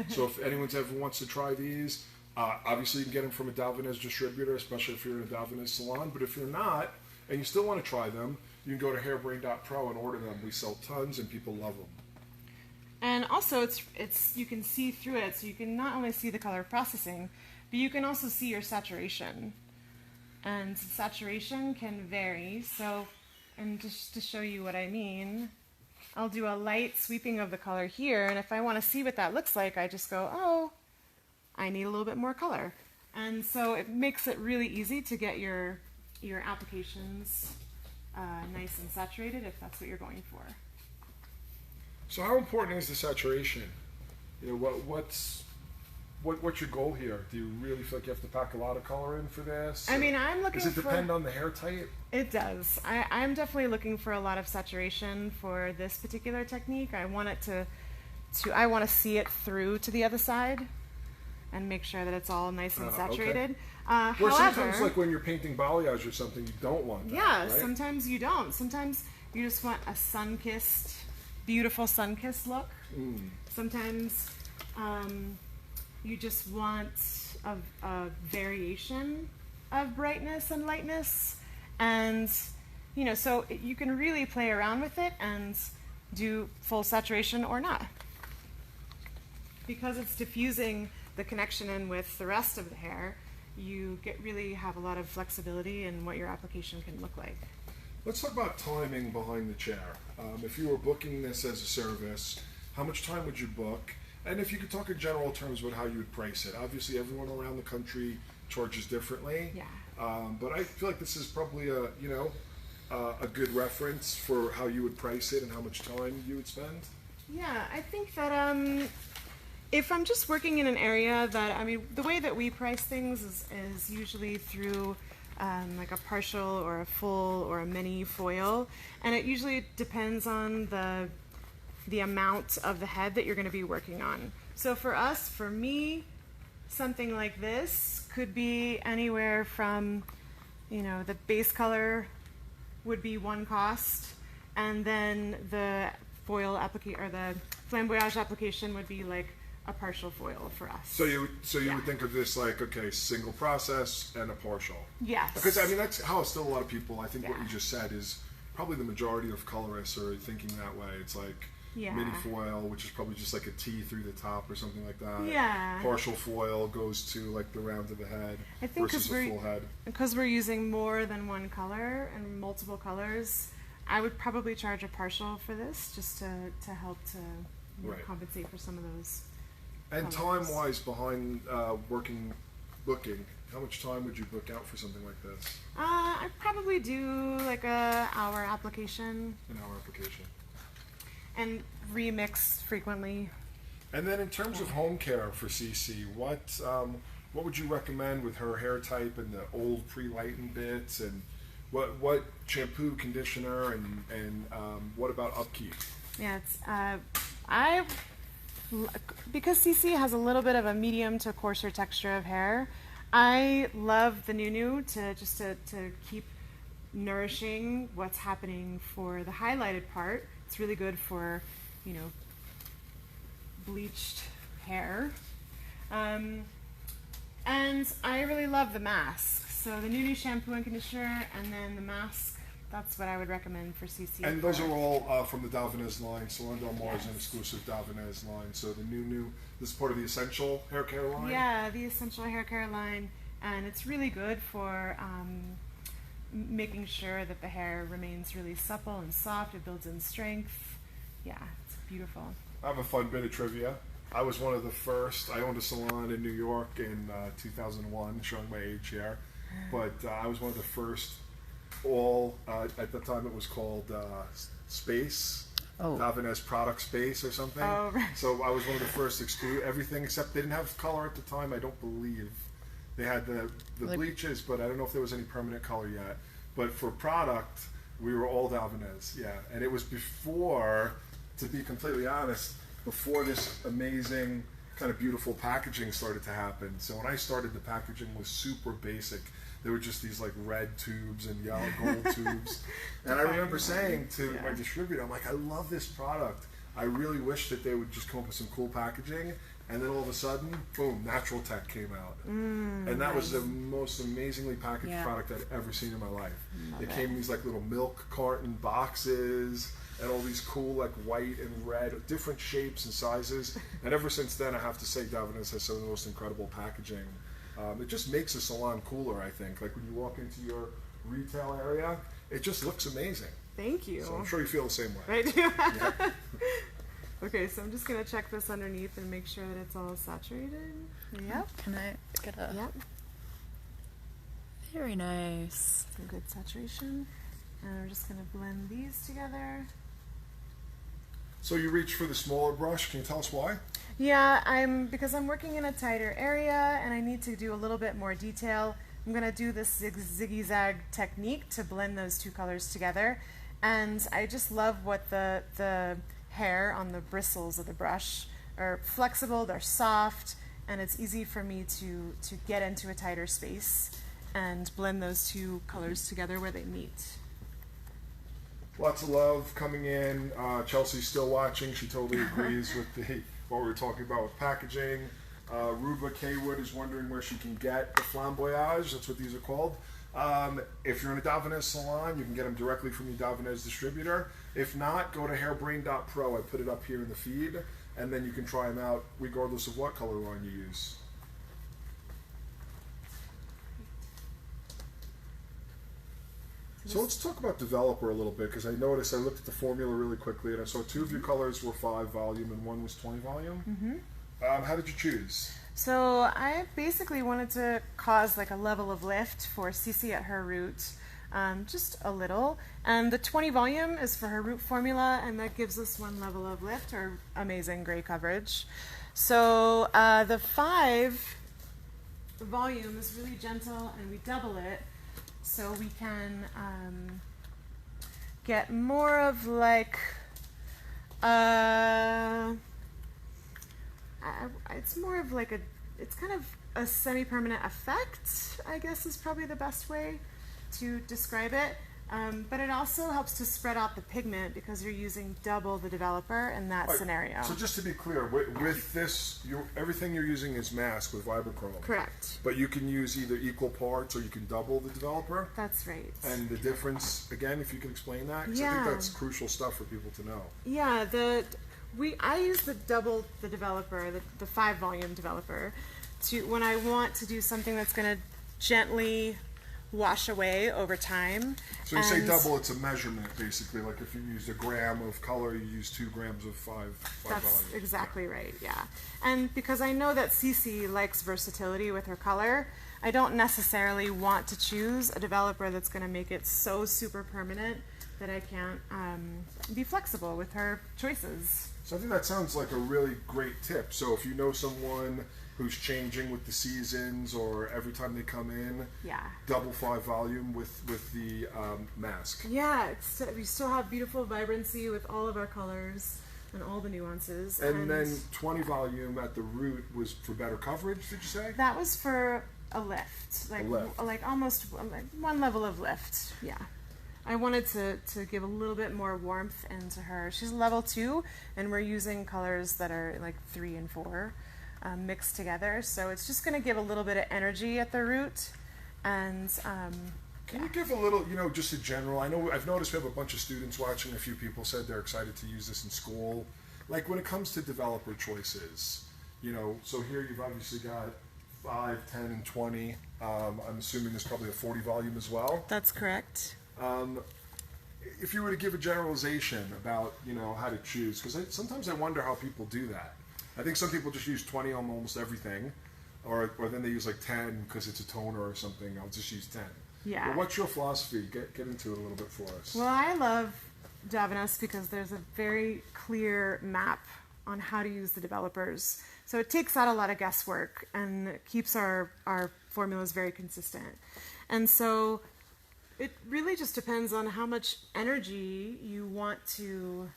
So if anyone's ever wants to try these, obviously you can get them from a Dalvinez distributor, especially if you're in a Dalvinez salon. But if you're not, and you still want to try them, you can go to hairbrain.pro and order them. We sell tons, and people love them. And also, it's you can see through it, so you can not only see the color processing, but you can also see your saturation. And saturation can vary. So, and just to show you what I mean, I'll do a light sweeping of the color here, and if I want to see what that looks like, I just go, oh, I need a little bit more color. And so it makes it really easy to get your applications nice and saturated if that's what you're going for. So how important is the saturation? You know, what's your goal here? Do you really feel like you have to pack a lot of color in for this? I mean, I'm looking for... Does it depend on the hair type? It does. I'm definitely looking for a lot of saturation for this particular technique. I want it I want to see it through to the other side and make sure that it's all nice and saturated. Okay. Where However, sometimes, like when you're painting balayage or something, you don't want that, yeah, right? sometimes you don't. Sometimes you just want a sun-kissed, beautiful sun-kissed look. Sometimes you just want a variation of brightness and lightness, and you know, so you can really play around with it and do full saturation or not, because it's diffusing the connection in with the rest of the hair. You really have a lot of flexibility in what your application can look like. Let's talk about timing behind the chair. If you were booking this as a service, how much time would you book? And if you could talk in general terms about how you would price it. Obviously, everyone around the country charges differently. Yeah. But I feel like this is probably a good reference for how you would price it and how much time you would spend. Yeah, I think that if I'm just working in an area that, I mean, the way that we price things is usually through like a partial or a full or a mini foil, and it usually depends on the amount of the head that you're going to be working on. So for me, something like this could be anywhere from, you know, the base color would be one cost, and then the foil application or the flamboyage application would be like a partial foil for us. So you would think of this like, okay, single process and a partial. Yes. Because I mean that's how still a lot of people, I think what you just said is probably the majority of colorists are thinking that way. It's like mini foil, which is probably just like a T through the top or something like that. Yeah. Partial foil goes to like the round of the head I think versus a full head. Because we're using more than one color and multiple colors, I would probably charge a partial for this just to help to compensate for some of those. And time-wise, behind booking, how much time would you book out for something like this? I'd probably do like a hour application. An hour application. And remix frequently. And then in terms of home care for CC, what would you recommend with her hair type and the old pre-lighten bits, and what shampoo, conditioner, and what about upkeep? Yeah, it's because CC has a little bit of a medium to coarser texture of hair. I love the new to keep nourishing what's happening for the highlighted part. It's really good for, you know, bleached hair. And I really love the mask. So the new shampoo and conditioner, and then the mask, that's what I would recommend for CC. And those are all from the Dalvanez line. Salon Del Mar is an exclusive Dalvanez line. So the new, this is part of the Essential Hair Care line? Yeah, the Essential Hair Care line. And it's really good for making sure that the hair remains really supple and soft. It builds in strength. Yeah, it's beautiful. I have a fun bit of trivia. I was one of the first. I owned a salon in New York in 2001, showing my age here. But I was one of the first at the time it was called Space. Dalvanez Product Space or something. Oh, right. So I was one of the first to exclude everything, except they didn't have color at the time, I don't believe. They had the bleaches, but I don't know if there was any permanent color yet. But for product, we were all Dalvanez, yeah. And it was before, to be completely honest, before this amazing kind of beautiful packaging started to happen. So when I started, the packaging was super basic. There were just these like red tubes and yellow gold tubes. And I remember saying to my distributor, I'm like, I love this product. I really wish that they would just come up with some cool packaging. And then all of a sudden, boom, Natural Tech came out. And that was the most amazingly packaged product I'd ever seen in my life. It came in these like little milk carton boxes and all these cool like white and red, different shapes and sizes. And ever since then, I have to say Dalvanez has some of the most incredible packaging. It just makes a salon cooler, I think. Like when you walk into your retail area, it just looks amazing. Thank you. So I'm sure you feel the same way. I do. Yeah. Okay, so I'm just going to check this underneath and make sure that it's all saturated. Yep. Can I get a... Yep. Very nice. Some good saturation. And we're just going to blend these together. So you reach for the smaller brush. Can you tell us why? Yeah, because I'm working in a tighter area and I need to do a little bit more detail. I'm going to do this zigzag technique to blend those two colors together. And I just love what the hair on the bristles of the brush are flexible, they're soft, and it's easy for me to get into a tighter space and blend those two colors together where they meet. Lots of love coming in. Chelsea's still watching. She totally agrees with what we were talking about with packaging. Ruba Kaywood is wondering where she can get the Flamboyage. That's what these are called. If you're in a Dalvanez salon, you can get them directly from your Dalvanez distributor. If not, go to hairbrain.pro. I put it up here in the feed, and then you can try them out regardless of what color line you use. So let's talk about developer a little bit, because I noticed I looked at the formula really quickly, and I saw two of your colors were 5 volume and one was 20 volume. How did you choose? So I basically wanted to cause like a level of lift for CC at her root, just a little. And the 20 volume is for her root formula, and that gives us one level of lift or amazing gray coverage. So the 5 volume is really gentle, and we double it so we can get more of like it's more of like it's kind of a semi-permanent effect, I guess is probably the best way to describe it. But it also helps to spread out the pigment because you're using double the developer in that scenario. So just to be clear, with this, everything you're using is mask with Vibrochrome. Correct. But you can use either equal parts or you can double the developer. That's right. And the difference, again, if you can explain that, because I think that's crucial stuff for people to know. Yeah, I use the developer, the 5 volume developer, when I want to do something that's going to gently wash away over time. So you say double, it's a measurement basically. Like if you used a gram of color, you use 2 grams of 5 That's volume. exactly right, yeah. And because I know that CC likes versatility with her color, I don't necessarily want to choose a developer that's going to make it so super permanent that I can't be flexible with her choices. So I think that sounds like a really great tip. So if you know someone who's changing with the seasons or every time they come in, Yeah. double 5 volume with the mask. Yeah, we still have beautiful vibrancy with all of our colors and all the nuances. And then 20 volume at the root was for better coverage, did you say? That was for a lift, like almost like one level of lift. Yeah, I wanted to give a little bit more warmth into her. She's level 2, and we're using colors that are like 3 and 4 mixed together. So it's just going to give a little bit of energy at the root. And can you give a little, just a general? I know I've noticed we have a bunch of students watching. A few people said they're excited to use this in school. Like when it comes to developer choices, so here you've obviously got 5, 10, and 20. I'm assuming there's probably a 40 volume as well. That's correct. If you were to give a generalization about, how to choose, because sometimes I wonder how people do that. I think some people just use 20 on almost everything, or then they use like 10 because it's a toner or something. I'll just use 10. Yeah. But what's your philosophy? Get into it a little bit for us. Well, I love Javanese because there's a very clear map on how to use the developers. So it takes out a lot of guesswork and keeps our formulas very consistent. And so it really just depends on how much energy you want to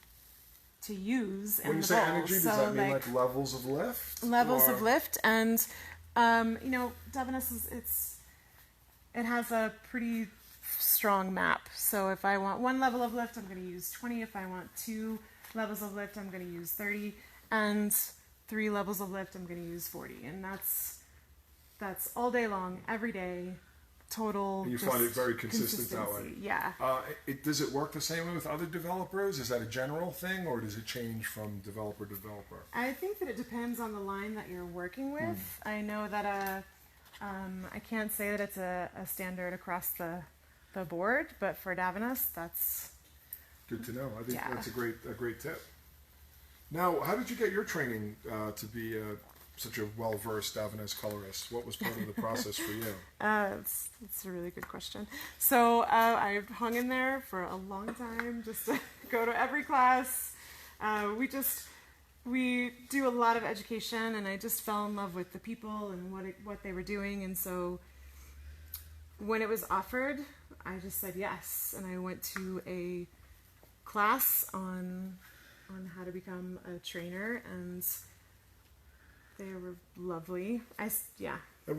use in the bowl. When you say energy, does that mean like levels of lift? Levels of lift, and Javanese it has a pretty strong map. So if I want 1 level of lift, I'm going to use 20. If I want 2 levels of lift, I'm going to use 30, and 3 levels of lift, I'm going to use 40. And that's all day long, every day. Total. And you find it very consistent that way. Yeah. Does it work the same way with other developers? Is that a general thing, or does it change from developer to developer? I think that it depends on the line that you're working with. I know that I can't say that it's a standard across the board, but for Javanese, that's good to know. I think that's a great tip. Now, how did you get your training to be such a well-versed Javanese colorist? What was part of the process for you? It's a really good question. So I've hung in there for a long time, just to go to every class. We do a lot of education, and I just fell in love with the people and what they were doing. And so when it was offered, I just said yes, and I went to a class on how to become a trainer, and they were lovely. And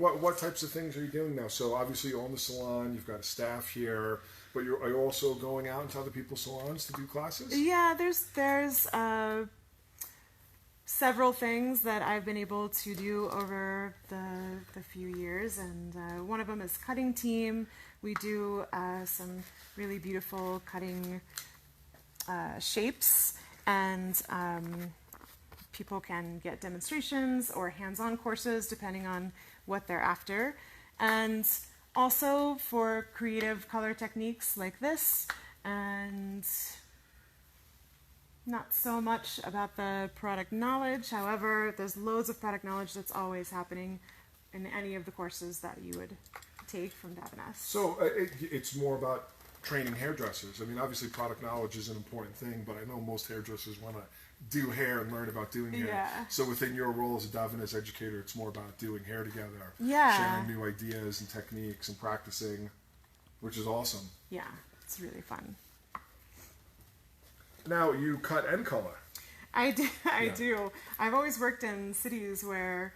what types of things are you doing now? So obviously you own the salon, you've got a staff here, but are you also going out into other people's salons to do classes? Yeah, there's several things that I've been able to do over the few years, and one of them is cutting team. We do some really beautiful cutting shapes, and people can get demonstrations or hands-on courses depending on what they're after. And also for creative color techniques like this, and not so much about the product knowledge. However, there's loads of product knowledge that's always happening in any of the courses that you would take from Javanese. So it's more about training hairdressers. I mean, obviously product knowledge is an important thing, but I know most hairdressers want to do hair and learn about doing hair. Yeah. So within your role as a Javanese educator, it's more about doing hair together, Yeah. sharing new ideas and techniques and practicing, which is awesome. Yeah, it's really fun. Now, you cut and color. I do. I've always worked in cities where,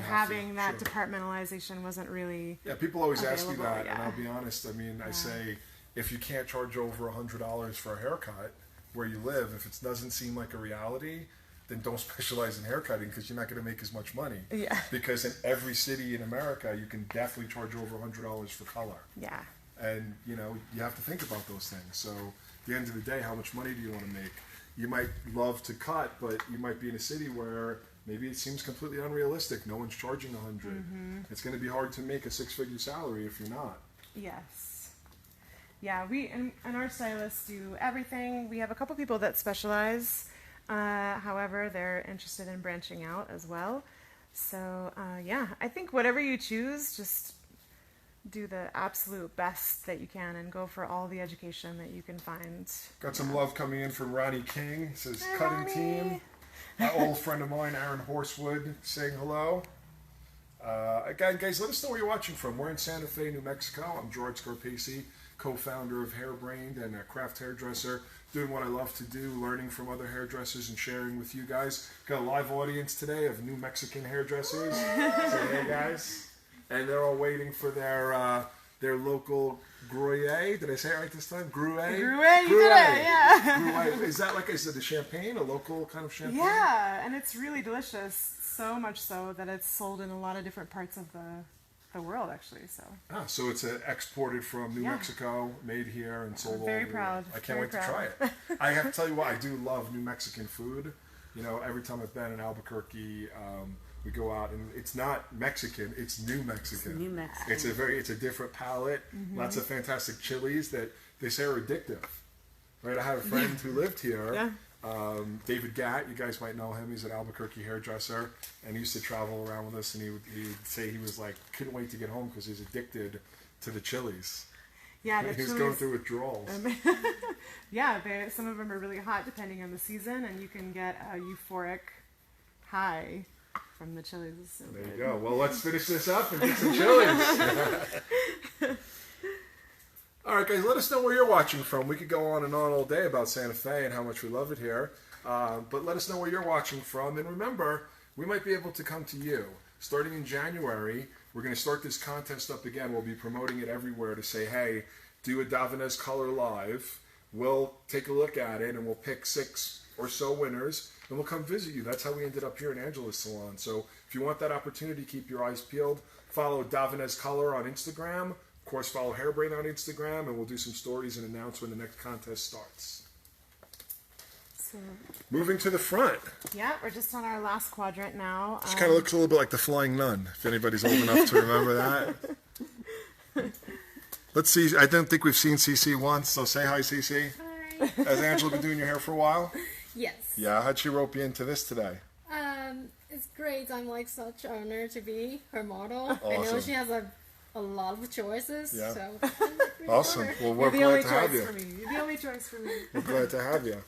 having that departmentalization wasn't really people always ask me that, yeah. and I'll be honest. I mean, I say, if you can't charge over $100 for a haircut where you live, if it doesn't seem like a reality, then don't specialize in haircutting, because you're not going to make as much money. Yeah. Because in every city in America, you can definitely charge over $100 for color. Yeah. And, you have to think about those things. So at the end of the day, how much money do you want to make? You might love to cut, but you might be in a city where maybe it seems completely unrealistic. No one's charging $100. Mm-hmm. It's going to be hard to make a 6-figure salary if you're not. Yes. Yeah, we and our stylists do everything. We have a couple people that specialize. However, they're interested in branching out as well. So, I think whatever you choose, just do the absolute best that you can and go for all the education that you can find. Got some love coming in from Ronnie King. It says, Hi, cutting Ronnie. team. An old friend of mine, Aaron Horsewood, saying hello. Again, guys, let us know where you're watching from. We're in Santa Fe, New Mexico. I'm George Scarpese, co-founder of Hairbrained and a craft hairdresser, doing what I love to do, learning from other hairdressers and sharing with you guys. Got a live audience today of New Mexican hairdressers. Say hey, guys. And they're all waiting for their local Gruyere. Did I say it right this time? Gruyere? Gruyere, you did it, yeah. Gruyere. Is that like, is it a champagne, a local kind of champagne? Yeah, and it's really delicious. So much so that it's sold in a lot of different parts of the world, actually. So it's exported from New Mexico, made here, and sold all very over. proud. I can't wait to try it. I have to tell you what, I do love New Mexican food. You know, every time I've been in Albuquerque, we go out and it's not Mexican, it's New Mexican. It's New Mexican. It's a different palate. Lots of fantastic chilies that they say are addictive. Right? I had a friend who lived here. Yeah. David Gatt, you guys might know him. He's an Albuquerque hairdresser, and he used to travel around with us. And he'd say he was like couldn't wait to get home because he's addicted to the chilies. Yeah, He was going through withdrawals. Yeah, some of them are really hot depending on the season, and you can get a euphoric high from the chilies. So There good. you go. Well, let's finish this up and get some chilies. All right, guys, let us know where you're watching from. We could go on and on all day about Santa Fe and how much we love it here. But let us know where you're watching from. And remember, we might be able to come to you. Starting in January, we're going to start this contest up again. We'll be promoting it everywhere to say, hey, do a Davanese color live. We'll take a look at it, and we'll pick 6 or so winners, and we'll come visit you. That's how we ended up here in Angela's salon. So if you want that opportunity, keep your eyes peeled. Follow Davanese Color on Instagram. Of course, follow Hairbrain on Instagram, and we'll do some stories and announce when the next contest starts. So, Moving to the front. yeah, we're just on our last quadrant now. This kind of looks a little bit like the Flying Nun, if anybody's old enough to remember that. Let's see. I don't think we've seen Cece once, so say hi, Cece. Hi. Has Angela been doing your hair for a while? Yes. Yeah. How'd she rope you into this today? It's great. I'm like such honor to be her model. I know Awesome. she has a lot of choices. Yeah. So I'm like really Awesome. honored. Well, You're we're the glad only to have choice you. for me. You're the only choice for me. We're glad to have you.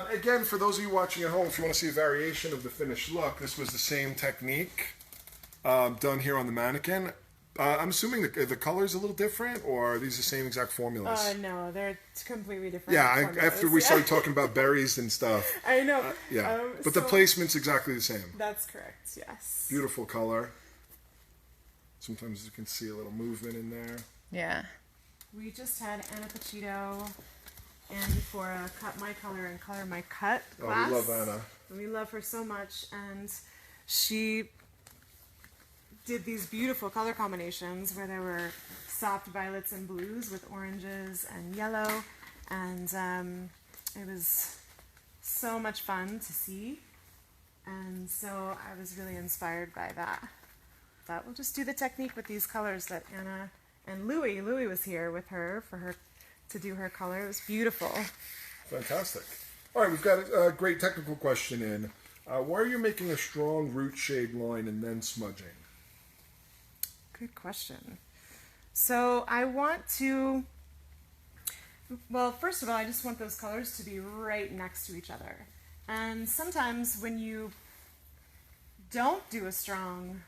Again, for those of you watching at home, if you want to see a variation of the finished look, this was the same technique done here on the mannequin. I'm assuming the color's a little different, or are these the same exact formulas? No, they're completely different. Yeah, formulas. after we started talking about berries and stuff. I know. Yeah, but the so- placement's exactly the same. That's correct. Yes. Beautiful color. Sometimes you can see a little movement in there. Yeah. We just had Anna Pacito and Ephora cut my color and color my cut class. Oh, we love Anna. And we love her so much, and she did these beautiful color combinations where there were soft violets and blues with oranges and yellow, and it was so much fun to see, and so I was really inspired by that. But we'll just do the technique with these colors that Anna and Louie was here with her for her to do her color. It was beautiful. Fantastic. All right, we've got a great technical question in. Why are you making a strong root shade line and then smudging? Good question. So I want to, well, first of all, I just want those colors to be right next to each other. And sometimes when you don't do a strong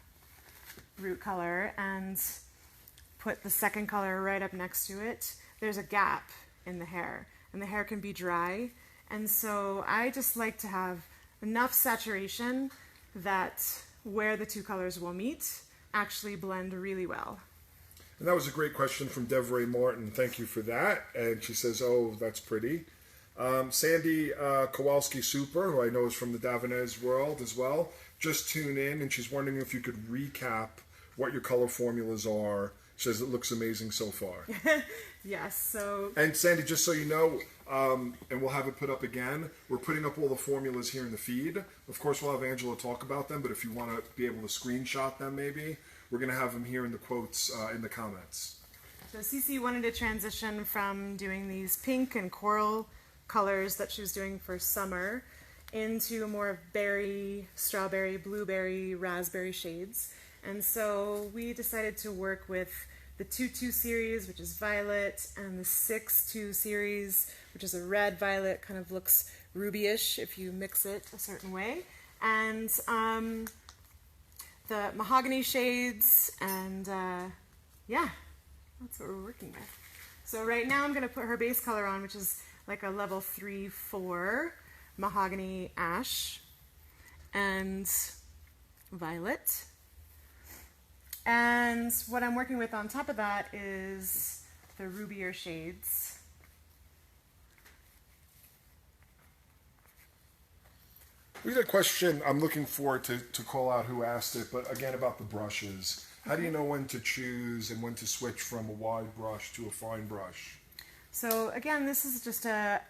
root color and put the second color right up next to it, there's a gap in the hair, and the hair can be dry. And so I just like to have enough saturation that where the two colors will meet actually blend really well. And that was a great question from Devray Martin. Thank you for that. And she says, oh, that's pretty. Sandy Kowalski Super, who I know is from the Davanese world as well, just tuned in, and she's wondering if you could recap what your color formulas are. She says it looks amazing so far. Yes, so And Sandy, just so you know, and we'll have it put up again, we're putting up all the formulas here in the feed. Of course, we'll have Angela talk about them, but if you want to be able to screenshot them maybe, we're going to have them here in the quotes in the comments. So Cece wanted to transition from doing these pink and coral colors that she was doing for summer into more of berry, strawberry, blueberry, raspberry shades. And so we decided to work with the 2-2 series, which is violet, and the 6-2 series, which is a red violet, kind of looks rubyish if you mix it a certain way. And the mahogany shades, and yeah, that's what we're working with. So right now I'm going to put her base color on, which is like a level 3-4 mahogany ash and violet. And what I'm working with on top of that is the rubier shades. We had a question I'm looking forward to call out who asked it, but again about the brushes. How do you know when to choose and when to switch from a wide brush to a fine brush? So again, this is just a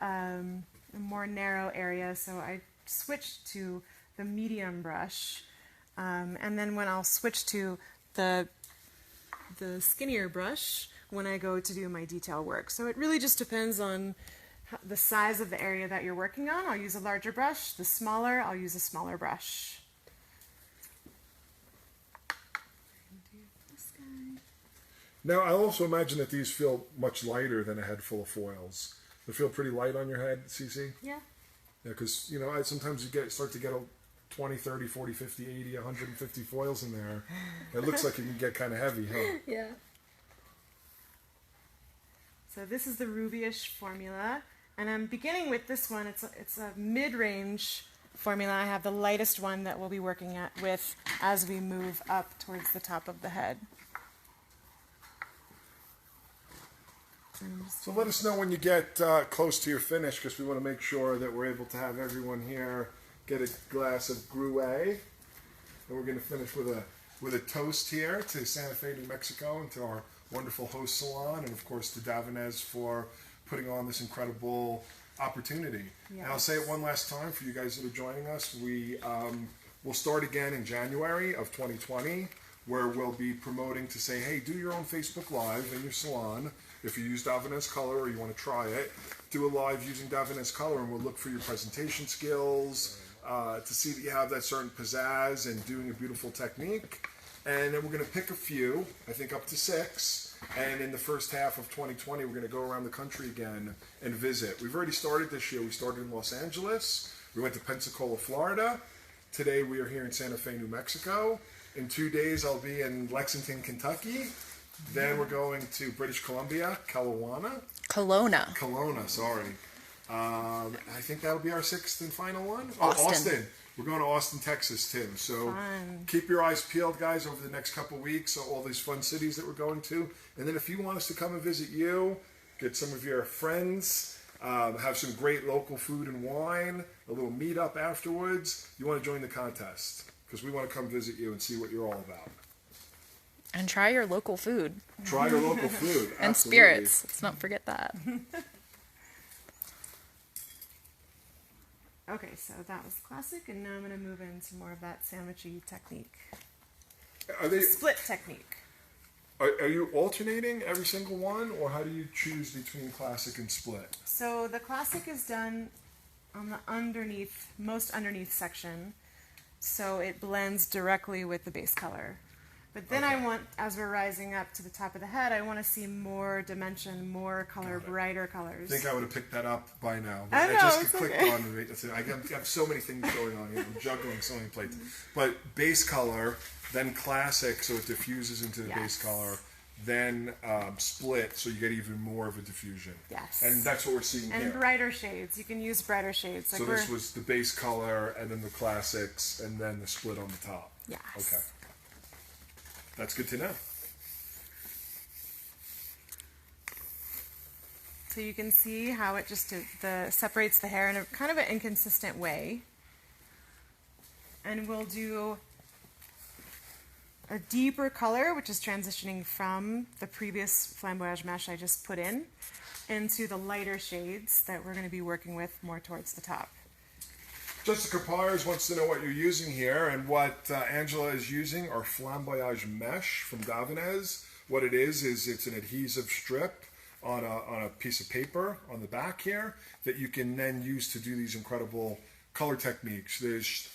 more narrow area, so I switched to the medium brush, and then when I'll switch to the skinnier brush when I go to do my detail work. So it really just depends on the size of the area that you're working on. I'll use a larger brush. The smaller, I'll use a smaller brush. Now, I also imagine that these feel much lighter than a head full of foils. They feel pretty light on your head, Cece? Yeah. Yeah, because, you know, sometimes you start to get 20, 30, 40, 50, 80, 150 foils in there. It looks like it can get kind of heavy, huh? Yeah. So this is the rubyish formula, and I'm beginning with this one. It's a mid-range formula. I have the lightest one that we'll be working with as we move up towards the top of the head. So let us know when you get close to your finish, because we want to make sure that we're able to have everyone here get a glass of Gruet. And we're going to finish with a toast here to Santa Fe, New Mexico, and to our wonderful host salon, and of course to Davinez for putting on this incredible opportunity. Yes. And I'll say it one last time for you guys that are joining us. We'll start again in January of 2020, where we'll be promoting to say, hey, do your own Facebook Live in your salon. If you use Davinez color or you want to try it, do a live using Davinez color, and we'll look for your presentation skills to see that you have that certain pizzazz and doing a beautiful technique. And then we're going to pick a few, I think up to 6. And in the first half of 2020, we're going to go around the country again and visit. We've already started this year. We started in Los Angeles. We went to Pensacola, Florida. Today we are here in Santa Fe, New Mexico. In 2 days, I'll be in Lexington, Kentucky. Then we're going to British Columbia, Kelowna. Kelowna, sorry. I think that'll be our 6th and final one. Austin. We're going to Austin, Texas, too. So keep your eyes peeled, guys, over the next couple weeks. So all these fun cities that we're going to. And then if you want us to come and visit you, get some of your friends, have some great local food and wine, a little meetup afterwards, you want to join the contest. Because we want to come visit you and see what you're all about. And try your local food. Try your local food. And spirits. Let's not forget that. Okay, so that was classic, and now I'm going to move into more of that sandwichy technique. Split technique. Are you alternating every single one, or how do you choose between classic and split? So the classic is done on the most underneath section, so it blends directly with the base color. But then I want, as we're rising up to the top of the head, I want to see more dimension, more color, brighter colors. I think I would have picked that up by now. I know, just it's clicked okay. on it. I have so many things going on here. I'm juggling so many plates. But base color, then classic, so it diffuses into the base color. Then split, so you get even more of a diffusion. Yes. And that's what we're seeing here. And brighter shades. You can use brighter shades. So this was the base color, and then the classics, and then the split on the top. Yes. Okay. That's good to know. So you can see how it just separates the hair in a kind of an inconsistent way. And we'll do a deeper color, which is transitioning from the previous Flamboyage mesh I just put in, into the lighter shades that we're going to be working with more towards the top. Jessica Pires wants to know what you're using here, and what Angela is using are Flamboyage mesh from Davinez. What it is it's an adhesive strip on a piece of paper on the back here that you can then use to do these incredible color techniques.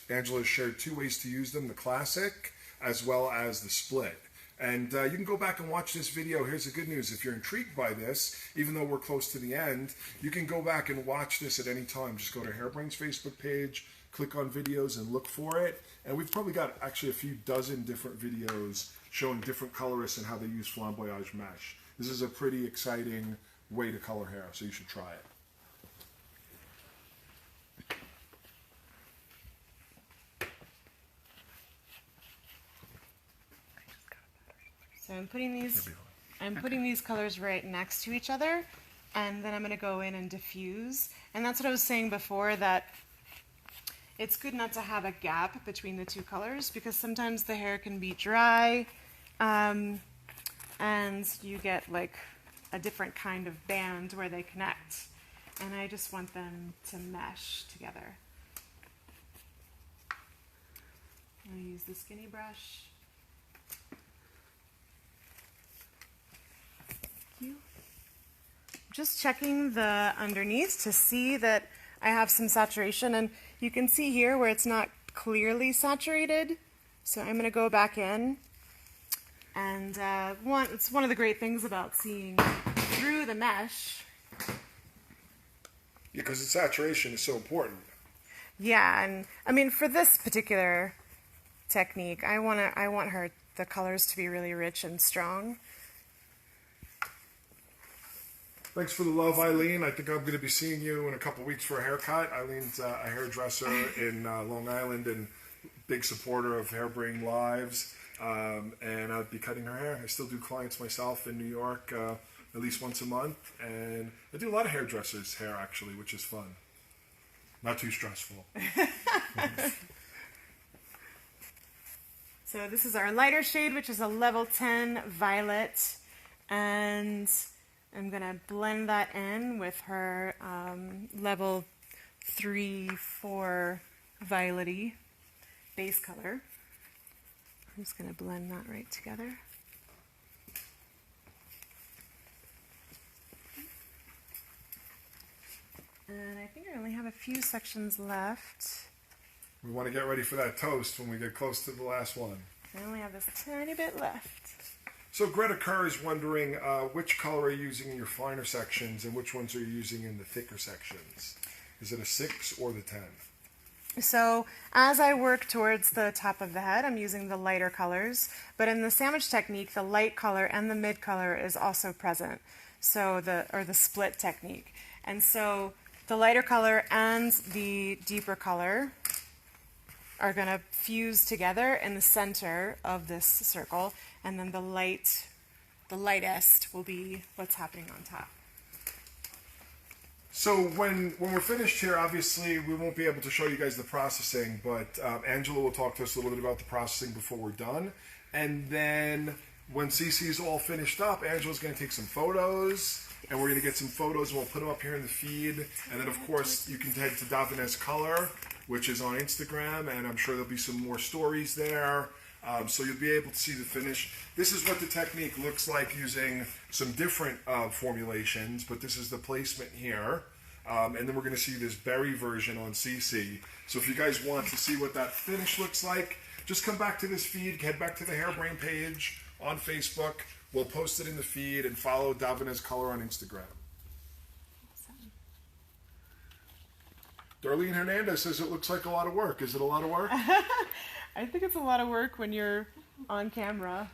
Angela has shared 2 ways to use them, the classic as well as the split. And you can go back and watch this video. Here's the good news. If you're intrigued by this, even though we're close to the end, you can go back and watch this at any time. Just go to Hairbrain's Facebook page, click on videos, and look for it. And we've probably got actually a few dozen different videos showing different colorists and how they use Flamboyage mesh. This is a pretty exciting way to color hair, so you should try it. So I'm putting these colors right next to each other, and then I'm going to go in and diffuse. And that's what I was saying before, that it's good not to have a gap between the two colors, because sometimes the hair can be dry, and you get like a different kind of band where they connect. And I just want them to mesh together. I'll use the skinny brush. Just checking the underneath to see that I have some saturation, and you can see here where it's not clearly saturated. So I'm going to go back in, and it's one of the great things about seeing through the mesh. Yeah, because the saturation is so important. Yeah, and I mean for this particular technique, I want the colors to be really rich and strong. Thanks for the love, Eileen. I think I'm going to be seeing you in a couple weeks for a haircut. Eileen's a hairdresser in Long Island and big supporter of Hairbrain Lives. And I'll be cutting her hair. I still do clients myself in New York at least once a month. And I do a lot of hairdressers' hair, actually, which is fun. Not too stressful. So this is our lighter shade, which is a level 10 violet. And I'm going to blend that in with her level 3-4 violet-y base color. I'm just going to blend that right together. And I think I only have a few sections left. We want to get ready for that toast when we get close to the last one. I only have this tiny bit left. So Greta Kerr is wondering which color are you using in your finer sections and which ones are you using in the thicker sections? Is it a 6 or the 10? So as I work towards the top of the head, I'm using the lighter colors. But in the sandwich technique, the light color and the mid color is also present. So the split technique. And so the lighter color and the deeper color are going to fuse together in the center of this circle, and then the lightest will be what's happening on top. So when we're finished here, obviously we won't be able to show you guys the processing, but Angela will talk to us a little bit about the processing before we're done. And then when Cece is all finished up, Angela's going to take some photos, and we're going to get some photos, and we'll put them up here in the feed. And then, of course, you can head to Davines Color, which is on Instagram, and I'm sure there'll be some more stories there. So you'll be able to see the finish. This is what the technique looks like using some different formulations, but this is the placement here. And then we're going to see this berry version on CC. So if you guys want to see what that finish looks like, just come back to this feed, head back to the Hairbrain page on Facebook. We'll post it in the feed, and follow Davines Color on Instagram. Darlene Hernandez says it looks like a lot of work. Is it a lot of work? I think it's a lot of work when you're on camera.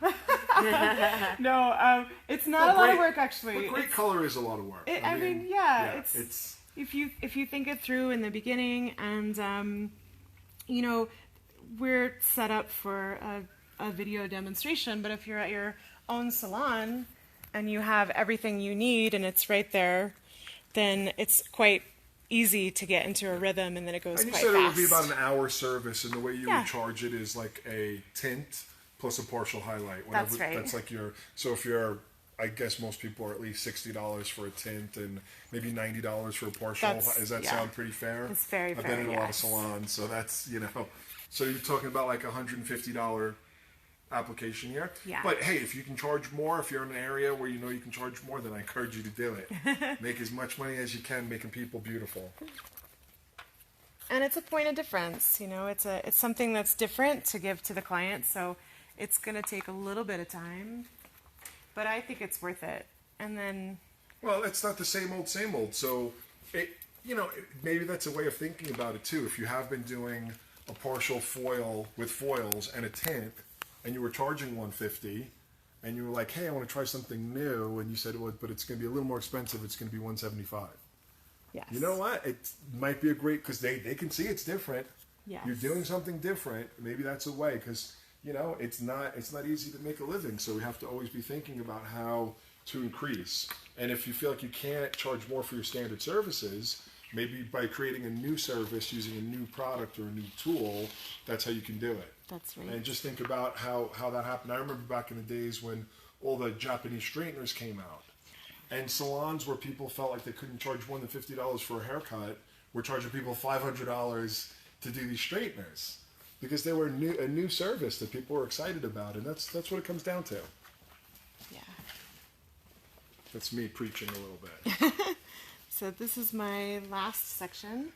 No, it's not a lot of work actually. But great color is a lot of work. I mean, it's if you think it through in the beginning, and you know, we're set up for a video demonstration. But if you're at your own salon and you have everything you need and it's right there, then it's quite easy to get into a rhythm, and then it goes quite fast. And you said it would be about an hour service, and the way you would charge it is like a tint plus a partial highlight. That's right. That's like so if you're, I guess most people are at least $60 for a tint and maybe $90 for a partial. Does that sound pretty fair? It's very fair. I've been in a lot of salons, so that's, so you're talking about like $150 application here. Yeah. But hey, if you can charge more, if you're in an area where you know you can charge more, then I encourage you to do it. Make as much money as you can making people beautiful. And it's a point of difference, it's something that's different to give to the client. So It's going to take a little bit of time, but I think it's worth it. And then... Well, it's not the same old, same old. So, maybe that's a way of thinking about it too. If you have been doing a partial foil with foils and a tint, and you were charging $150, and you were like, hey, I want to try something new, and you said, well, but it's going to be a little more expensive, it's going to be $175. Yes. You know what? It might be a great, because they can see it's different. Yes. You're doing something different. Maybe that's a way, because, it's not easy to make a living, so we have to always be thinking about how to increase. And if you feel like you can't charge more for your standard services, maybe by creating a new service using a new product or a new tool, that's how you can do it. That's right. And just think about how that happened. I remember back in the days when all the Japanese straighteners came out, and salons where people felt like they couldn't charge more than $50 for a haircut were charging people $500 to do these straighteners because they were a new service that people were excited about, and that's what it comes down to. Yeah. That's me preaching a little bit. So this is my last section.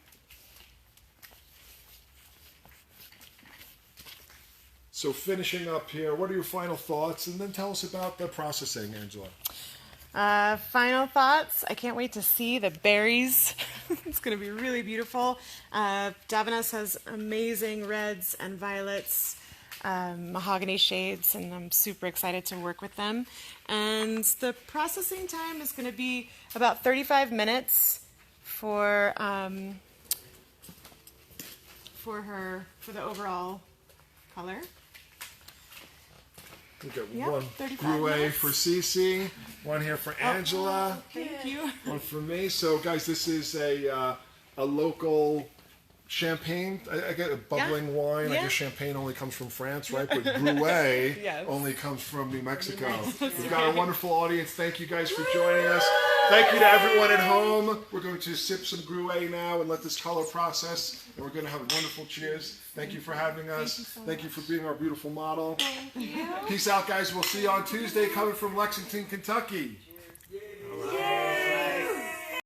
So finishing up here, what are your final thoughts? And then tell us about the processing, Angela. Final thoughts. I can't wait to see the berries. It's going to be really beautiful. Davines has amazing reds and violets, mahogany shades, and I'm super excited to work with them. And the processing time is going to be about 35 minutes for the overall color. We got Yep, one 35 Gruet minutes. for Cece, one here for Angela, Thank you. one for me. So, guys, this is a local champagne. I get a bubbling wine. I Yeah. guess champagne only comes from France, right? But Gruet Yes. only comes from New Mexico. We've got a wonderful audience. Thank you guys for joining us. Thank you to everyone at home. We're going to sip some Gruet now and let this color process. And we're going to have a wonderful cheers. Thank you for having us. Thank you for being our beautiful model. Peace out, guys. We'll see you on Tuesday coming from Lexington, Kentucky.